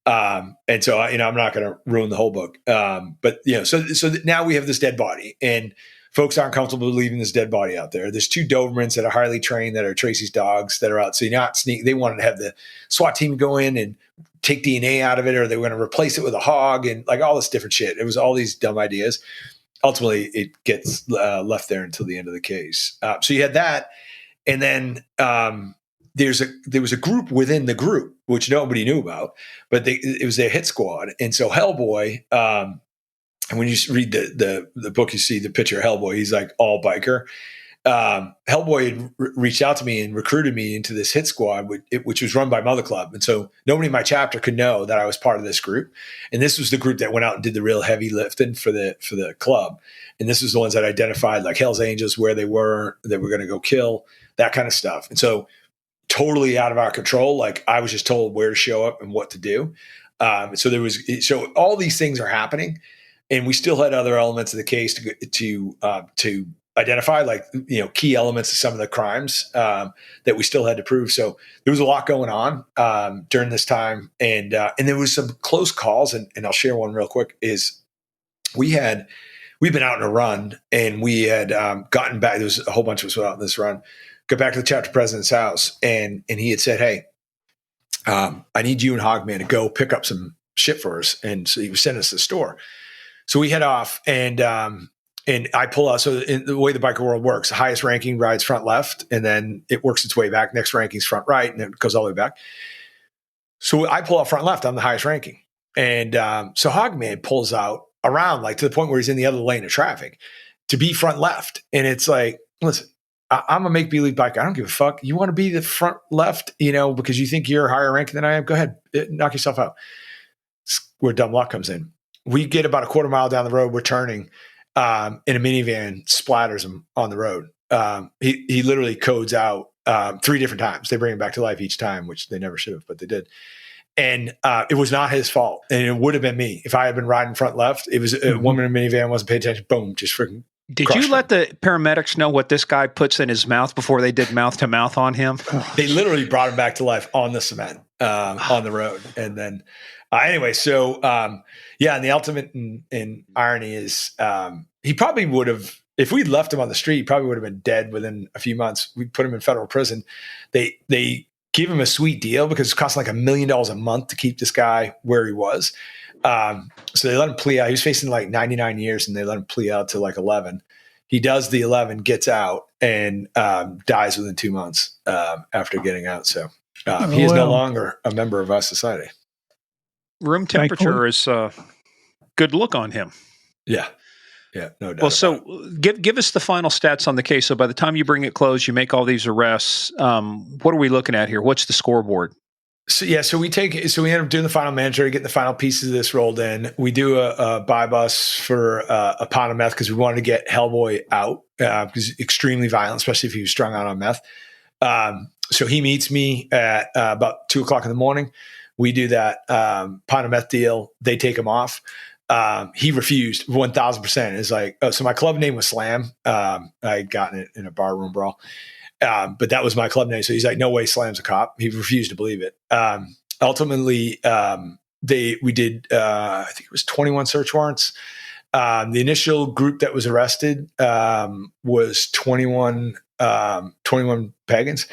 And so, I'm not going to ruin the whole book. But, so now we have this dead body, and folks aren't comfortable leaving this dead body out there. There's 2 Dobermans that are highly trained that are Tracy's dogs that are out. So you're not sneak. They wanted to have the SWAT team go in and take DNA out of it, or they were going to replace it with a hog, and like all this different shit. It was all these dumb ideas. Ultimately, it gets left there until the end of the case. So you had that, and then there was a group within the group which nobody knew about, but it was their hit squad. And so Hellboy, and when you read the book, you see the picture of Hellboy. He's like all biker. Hellboy had reached out to me and recruited me into this hit squad, which was run by Mother Club. And so nobody in my chapter could know that I was part of this group. And this was the group that went out and did the real heavy lifting for the club. And this was the ones that identified like Hell's Angels, where they were going to go kill, that kind of stuff. And so totally out of our control. Like, I was just told where to show up and what to do. So all these things are happening, and we still had other elements of the case to identify, like, key elements of some of the crimes that we still had to prove. So there was a lot going on during this time, and there was some close calls. And I'll share one real quick. Is we've been out on a run, and we had gotten back. There was a whole bunch of us out on this run. Got back to the chapter president's house, and he had said, "Hey, I need you and Hogman to go pick up some shit for us." And so he was sending us to the store. So we head off, and and I pull out. So in the way the biker world works, the highest ranking rides front left, and then it works its way back. Next ranking's front right, and then it goes all the way back. So I pull out front left. I'm the highest ranking. And so Hogman pulls out around, like to the point where he's in the other lane of traffic to be front left. And it's like, listen, I'm a make-believe biker. I don't give a fuck. You want to be the front left, because you think you're higher ranking than I am? Go ahead, knock yourself out. It's where dumb luck comes in. We get about a quarter mile down the road. We're turning, and a minivan splatters him on the road. He literally codes out 3 different times. They bring him back to life each time, which they never should have, but they did. And it was not his fault. And it would have been me if I had been riding front left. It was a woman in a minivan, wasn't paying attention. Boom, just freaking. Did you let the paramedics know what this guy puts in his mouth before they did mouth to mouth on him? They literally brought him back to life on the cement on the road. And then anyway, so and the ultimate in irony is he probably would have, if we'd left him on the street, he probably would have been dead within a few months. We put him in federal prison. They give him a sweet deal because it costs like $1 million a month to keep this guy where he was. So they let him plea out. He was facing like 99 years and they let him plea out to like 11. He does the 11, gets out, and dies within 2 months after getting out. So he is no longer a member of our society. Room temperature is good look on him. Yeah. Yeah, no doubt. Well, so give us the final stats on the case. So by the time you bring it closed, you make all these arrests. What are we looking at here? What's the scoreboard? So we end up doing the final mandatory, getting the final pieces of this rolled in. We do a buy bus for a pound of meth because we wanted to get Hellboy out because he's extremely violent, especially if he was strung out on meth. So he meets me at about 2:00 in the morning. We do that pound of meth deal. They take him off. He refused 1000%. It's like, so my club name was Slam. I had gotten it in a barroom brawl. But that was my club name. So he's like, no way Slam's a cop. He refused to believe it. Ultimately, we did, I think it was 21 search warrants. The initial group that was arrested, was 21 Pagans.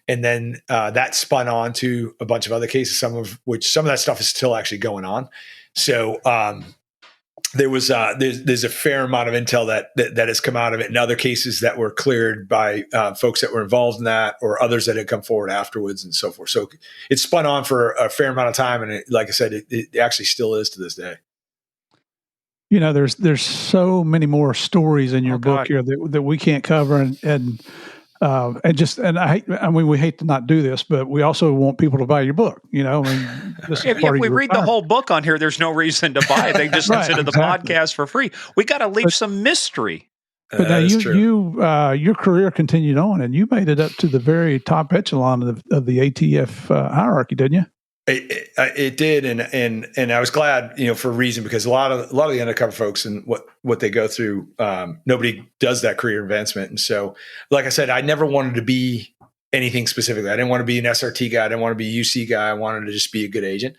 And then, that spun on to a bunch of other cases, some of that stuff is still actually going on. So, there was there's a fair amount of intel that has come out of it, and other cases that were cleared by folks that were involved in that, or others that had come forward afterwards, and so forth. So it spun on for a fair amount of time, and like I said, it actually still is to this day. There's so many more stories in your book here that we can't cover, and we hate to not do this, but we also want people to buy your book. If we read the whole book on here, there's no reason to buy it. They just listen to the podcast for free. We got to leave some mystery. But now your career continued on, and you made it up to the very top echelon of the ATF hierarchy, didn't you? It did, and I was glad, for a reason, because a lot of the undercover folks and what they go through, nobody does that career advancement. And so, like I said, I never wanted to be anything specifically. I didn't want to be an SRT guy. I didn't want to be a UC guy. I wanted to just be a good agent.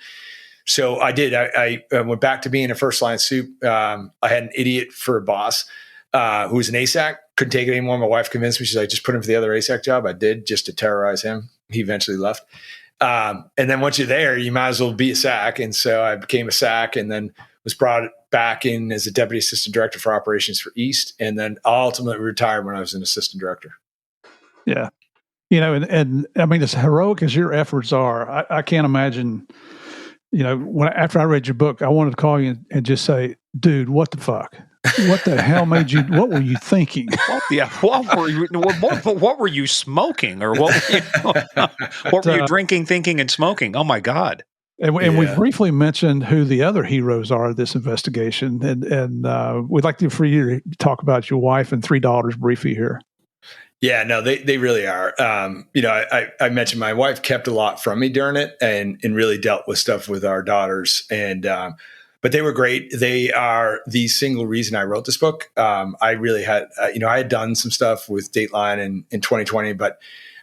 So I did. I went back to being a first line soup. I had an idiot for a boss who was an ASAC. Couldn't take it anymore. My wife convinced me. She's like, just put him for the other ASAC job. I did, just to terrorize him. He eventually left. And then once you're there, you might as well be a SAC. And so I became a SAC, and then was brought back in as a deputy assistant director for operations for East. And then ultimately retired when I was an assistant director. Yeah. And I mean, as heroic as your efforts are, I can't imagine, after I read your book, I wanted to call you and just say, dude, what the fuck? What the hell made you? What were you thinking? What were you smoking, or what were you drinking, thinking, and smoking? Oh my God! And we briefly mentioned who the other heroes are of this investigation, and we'd like for you to talk about your wife and 3 daughters briefly here. Yeah, no, they really are. I mentioned my wife kept a lot from me during it, and really dealt with stuff with our daughters, and. But they were great. They are the single reason I wrote this book. I really had, I had done some stuff with Dateline in 2020, but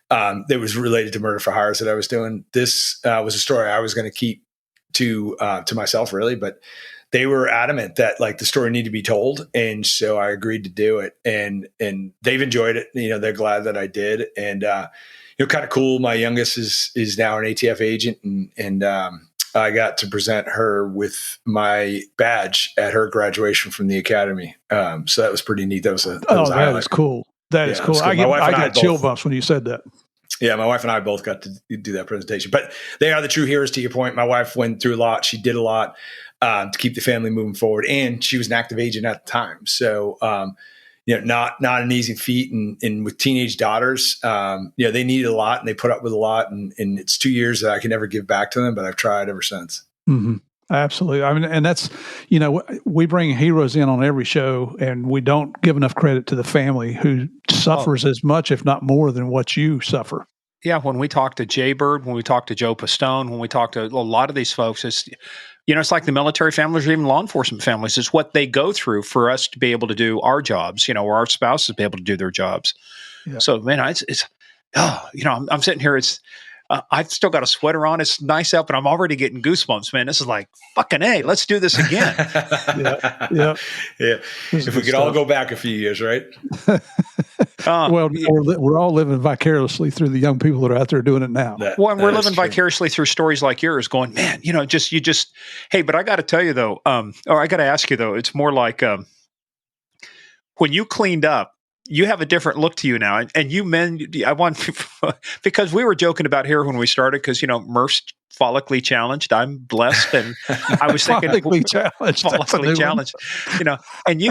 that was related to murder for hires that I was doing. This was a story I was going to keep to myself, really. But they were adamant that the story needed to be told, and so I agreed to do it. And they've enjoyed it. They're glad that I did. And kind of cool. My youngest is now an ATF agent, and I got to present her with my badge at her graduation from the academy. So that was pretty neat. That was a That is cool. That is cool. I got chill bumps when you said that. Yeah, my wife and I both got to do that presentation. But they are the true heroes, to your point. My wife went through a lot. She did a lot to keep the family moving forward. And she was an active agent at the time. So, not an easy feat. And with teenage daughters, they needed a lot and they put up with a lot. And it's 2 years that I can never give back to them, but I've tried ever since. Mm-hmm. Absolutely. I mean, and that's, we bring heroes in on every show, and we don't give enough credit to the family who suffers as much, if not more, than what you suffer. Yeah. When we talk to Jay Bird, when we talk to Joe Pistone, when we talk to a lot of these folks, it's like the military families or even law enforcement families. It's what they go through for us to be able to do our jobs, or our spouses to be able to do their jobs. Yeah. So, man, I'm sitting here. I've still got a sweater on. It's nice out, but I'm already getting goosebumps, man. This is like fucking A. Let's do this again. Yeah. If we could all go back a few years, right? We're all living vicariously through the young people that are out there doing it now. We're living vicariously through stories like yours, going, man, hey, but I got to tell you though, or I got to ask you though, it's more like when you cleaned up. You have a different look to you now, and you men. I want because we were joking about here when we started because Murph's follically challenged. I'm blessed, and I was thinking follically challenged.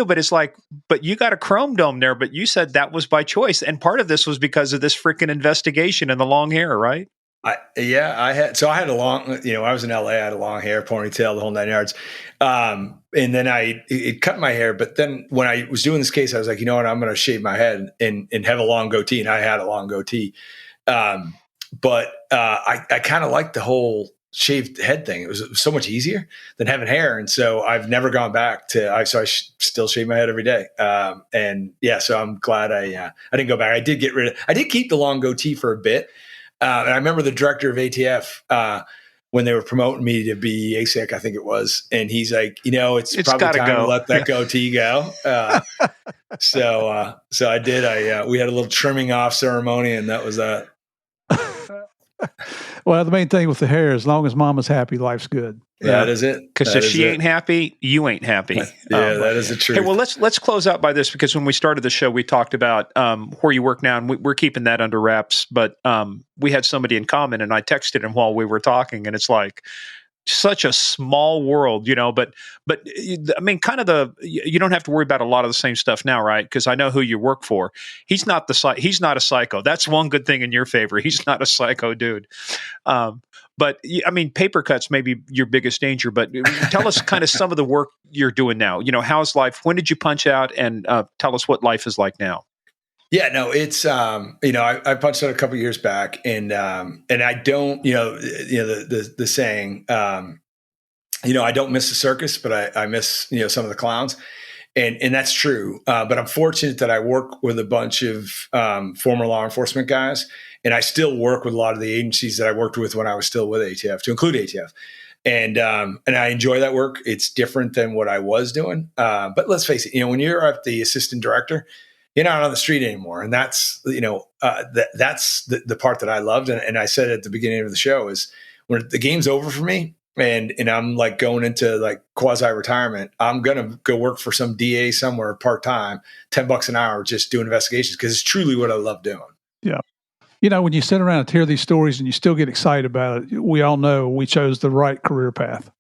But it's like, but you got a chrome dome there, but you said that was by choice, and part of this was because of this freaking investigation and the long hair, right? I had a long, I was in LA, I had a long hair, ponytail, the whole 9 yards. And then it cut my hair. But then when I was doing this case, I was like, you know what, I'm going to shave my head and have a long goatee. And I had a long goatee. But I kind of liked the whole shaved head thing. It was so much easier than having hair. And so I've never gone back I still shave my head every day. So I'm glad I didn't go back. I did keep the long goatee for a bit. And I remember the director of ATF when they were promoting me to be ASIC, I think it was, and he's like, it's probably time to let that goatee go. So I did. We had a little trimming off ceremony, and that was that. Well, the main thing with the hair, as long as mama's happy, life's good. That is it. Because if she ain't happy, you ain't happy. That is the truth. Hey, well, let's close out by this, because when we started the show, we talked about where you work now, and we're keeping that under wraps. But we had somebody in common, and I texted him while we were talking, and it's like such a small world, But I mean, you don't have to worry about a lot of the same stuff now, right? Because I know who you work for. He's not a psycho. That's one good thing in your favor. He's not a psycho dude. But I mean, paper cuts may be your biggest danger. But tell us kind of some of the work you're doing now. How's life? When did you punch out? And tell us what life is like now. Yeah, no, it's I punched out a couple of years back, and I don't, the saying, I don't miss the circus, but I miss some of the clowns, and that's true. But I'm fortunate that I work with a bunch of former law enforcement guys, and I still work with a lot of the agencies that I worked with when I was still with ATF, to include ATF. And I enjoy that work. It's different than what I was doing. But let's face it, when you're at the assistant director, you're not on the street anymore. And that's, that's the part that I loved. And I said at the beginning of the show is when the game's over for me and I'm like going into like quasi retirement, I'm going to go work for some DA somewhere part-time, $10 an hour, just doing investigations. Cause it's truly what I love doing. Yeah. When you sit around and hear these stories and you still get excited about it, we all know we chose the right career path.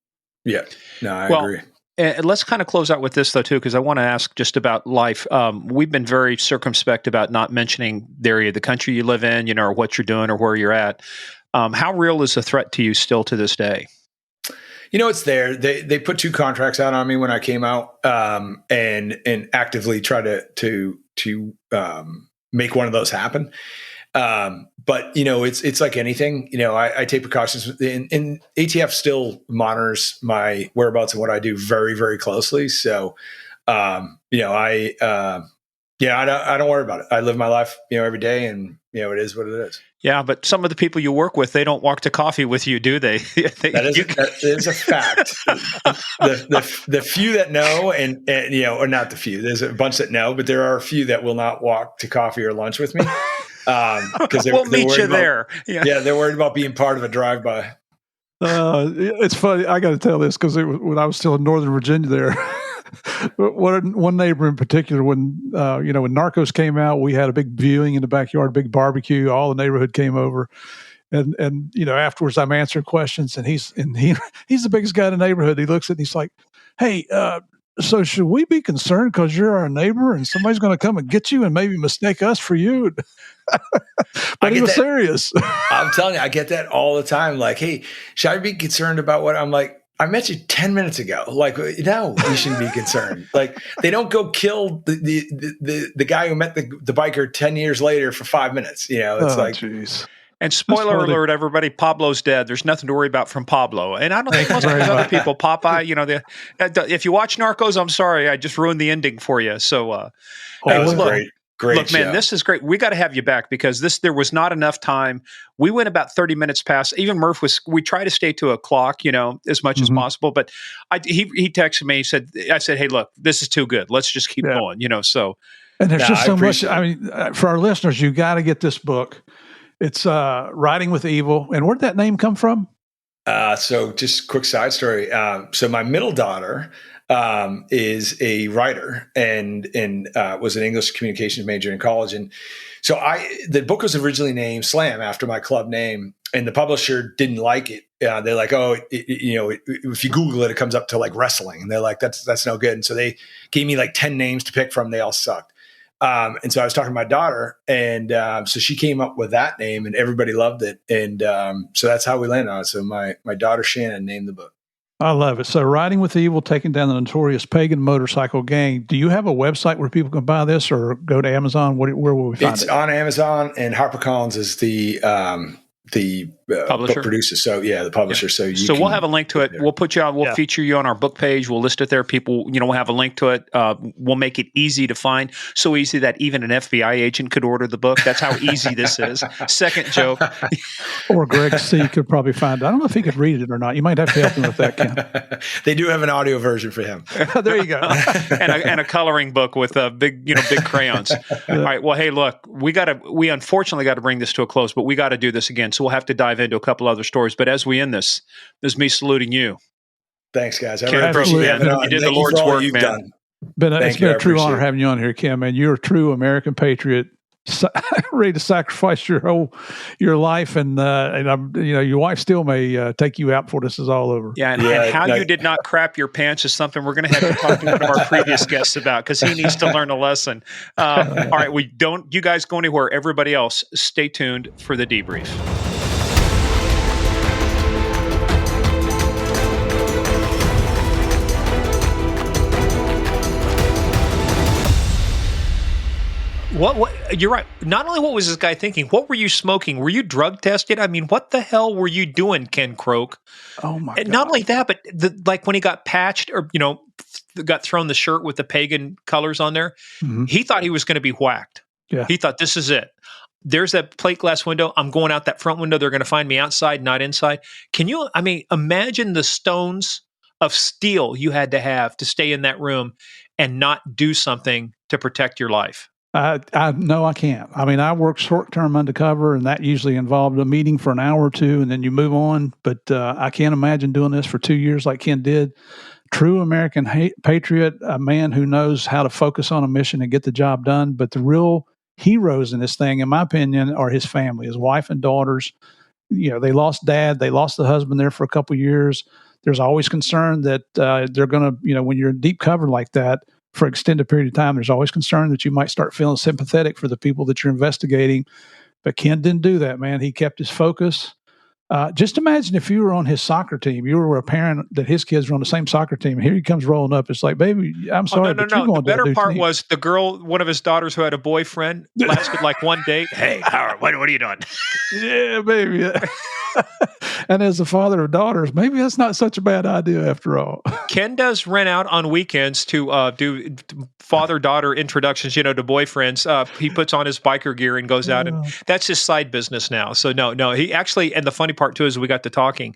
Yeah. No, I agree. And let's kind of close out with this, though, too, because I want to ask just about life. We've been very circumspect about not mentioning the area of the country you live in, or what you're doing or where you're at. How real is the threat to you still to this day? It's there. They put 2 contracts out on me when I came out, and actively try to make one of those happen. But it's like anything, I take precautions, and ATF still monitors my whereabouts and what I do very, very closely. So, I don't worry about it. I live my life, every day, and it is what it is. Yeah. But some of the people you work with, they don't walk to coffee with you, do they? That is a fact. the few that know, and or not the few, there's a bunch that know, but there are a few that will not walk to coffee or lunch with me. Because we'll meet you there. Yeah, they're worried about being part of a drive-by. It's funny. I got to tell this because when I was still in Northern Virginia there, one neighbor in particular, when when Narcos came out, we had a big viewing in the backyard, big barbecue. All the neighborhood came over. And afterwards I'm answering questions, and he's the biggest guy in the neighborhood. He looks at me, he's like, "Hey, so should we be concerned because you're our neighbor and somebody's going to come and get you and maybe mistake us for you?" But he was serious. I'm telling you, I get that all the time. Like, "Hey, should I be concerned about what?" I'm like, "I met you 10 minutes ago. Like, no, you shouldn't be concerned." Like, they don't go kill the guy who met the biker 10 years later for 5 minutes. It's like, geez. And spoiler alert, everybody, Pablo's dead. There's nothing to worry about from Pablo. And I don't think most of these other people, Popeye, if you watch Narcos, I'm sorry, I just ruined the ending for you. So, that was great. Great look, man, show. this is great. We got to have you back because there was not enough time. We went about 30 minutes past. Even Murph we try to stay to a clock, as much as possible. But he texted me. I said, "Hey, look, this is too good. Let's just keep going." So. And there's just so much. I mean, for our listeners, you got to get this book. It's Riding with Evil. And where'd that name come from? So just quick side story. So my middle daughter is a writer and was an English communications major in college. And so the book was originally named Slam after my club name, and the publisher didn't like it. They're like, "Oh, if you Google it, it comes up to like wrestling." And they're like, that's no good. And so they gave me like 10 names to pick from. They all sucked. And so I was talking to my daughter, and so she came up with that name, and everybody loved it. And so that's how we landed on it. So my daughter Shannon named the book. I love it. So Riding with Evil, taking down the notorious Pagan motorcycle gang. Do you have a website where people can buy this, or go to Amazon? Where will we find it? It's on Amazon, and HarperCollins is the publisher book producer. So the publisher. Yeah. So we'll have a link to it. We'll put you on. We'll feature you on our book page. We'll list it there. People, we'll have a link to it. We'll make it easy to find. So easy that even an FBI agent could order the book. That's how easy this is. Second joke. Or Greg C. could probably find it. I don't know if he could read it or not. You might have to help him with that, Ken. They do have an audio version for him. There you go. and a coloring book with big crayons. All right. Well, hey, look, we unfortunately got to bring this to a close, but we got to do this again. So we'll have to dive into a couple other stories. But as we end this is me saluting you. Thanks, guys. I really appreciate it. You did the Lord's work, man. It's been a true honor having you on here, Kim. Man, you're a true American patriot, ready to sacrifice your life, and your wife still may take you out before this is all over. Yeah, and how you did not crap your pants is something we're going to have to talk to one of our previous guests about, because he needs to learn a lesson. All right, you guys go anywhere. Everybody else, stay tuned for the debrief. What? You're right. Not only what was this guy thinking, what were you smoking? Were you drug tested? I mean, what the hell were you doing, Ken Croke? Oh my God. Not only that, but like when he got patched or, got thrown the shirt with the Pagan colors on there, he thought he was going to be whacked. Yeah. He thought, this is it. There's that plate glass window. I'm going out that front window. They're going to find me outside, not inside. Imagine the stones of steel you had to have to stay in that room and not do something to protect your life. No, I can't. I mean, I work short-term undercover, and that usually involved a meeting for an hour or two, and then you move on. But I can't imagine doing this for 2 years like Ken did. True American patriot, a man who knows how to focus on a mission and get the job done. But the real heroes in this thing, in my opinion, are his family, his wife and daughters. They lost dad. They lost the husband there for a couple of years. There's always concern that they're going to, when you're in deep cover like that, for an extended period of time, there's always concern that you might start feeling sympathetic for the people that you're investigating. But Ken didn't do that, man. He kept his focus. Just imagine if you were on his soccer team, you were a parent that his kids were on the same soccer team, and here he comes rolling up. It's like, baby, I'm sorry. No. The better part was the girl, one of his daughters who had a boyfriend, lasted like one date. Hey, Howard, what are you doing? Yeah, baby. And as a father of daughters, maybe that's not such a bad idea after all. Ken does rent out on weekends to do father-daughter introductions, to boyfriends. He puts on his biker gear and goes out, and that's his side business now. So no, he actually, and the funny part too is we got to talking.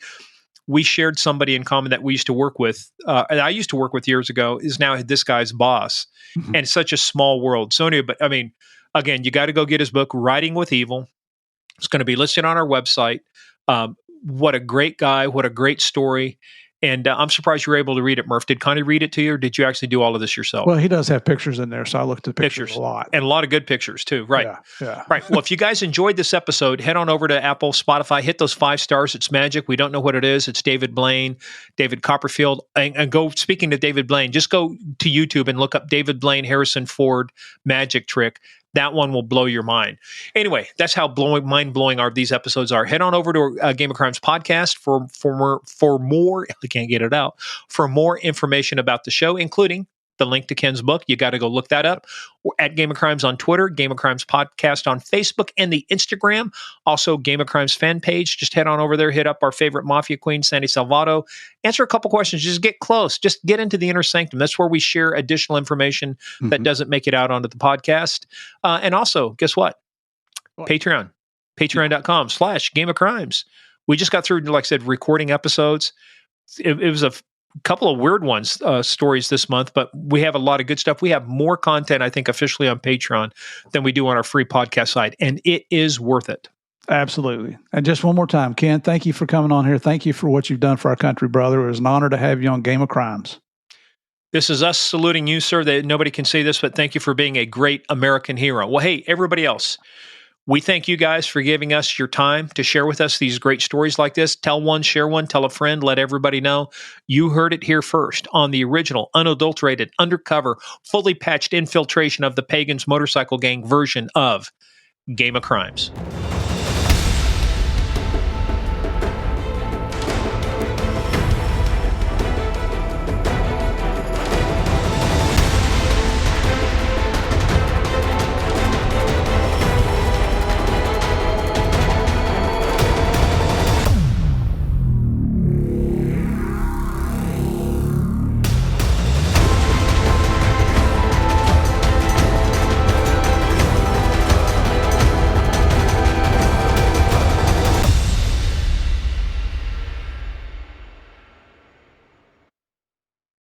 We shared somebody in common that we used to work with, and I used to work with years ago, is now this guy's boss. And it's such a small world. So anyway, but I mean, again, you got to go get his book, Riding with Evil. It's going to be listed on our website. what a great guy, what a great story. And I'm surprised you were able to read it, Murph. Did Connie read it to you, or did you actually do all of this yourself? Well, he does have pictures in there, so I looked at pictures a lot. And a lot of good pictures, too. Right. Yeah. Right. Well, if you guys enjoyed this episode, head on over to Apple, Spotify, hit those 5 stars. It's magic. We don't know what it is. It's David Blaine, David Copperfield. And go, speaking to David Blaine, just go to YouTube and look up David Blaine, Harrison Ford magic trick. That one will blow your mind. Anyway, that's how mind-blowing these episodes are. Head on over to Game of Crimes podcast for more. I can't get it out. For more information about the show, including the link to Ken's book. You got to go look that up. We're at Game of Crimes on Twitter, Game of Crimes podcast on Facebook and the Instagram. Also, Game of Crimes fan page. Just head on over there, hit up our favorite Mafia queen, Sandy Salvato. Answer a couple questions. Just get close. Just get into the inner sanctum. That's where we share additional information that doesn't make it out onto the podcast. And also, guess what? Patreon. Patreon.com/Game of Crimes. We just got through, like I said, recording episodes. It was a couple of weird ones, stories this month, but we have a lot of good stuff. We have more content, I think, officially on Patreon than we do on our free podcast side, and it is worth it. Absolutely. And just one more time, Ken, thank you for coming on here. Thank you for what you've done for our country, brother. It was an honor to have you on Game of Crimes. This is us saluting you, sir. Nobody can see this, but thank you for being a great American hero. Well, hey, everybody else, we thank you guys for giving us your time to share with us these great stories like this. Tell one, share one, tell a friend, let everybody know. You heard it here first on the original, unadulterated, undercover, fully patched infiltration of the Pagan's motorcycle gang version of Game of Crimes.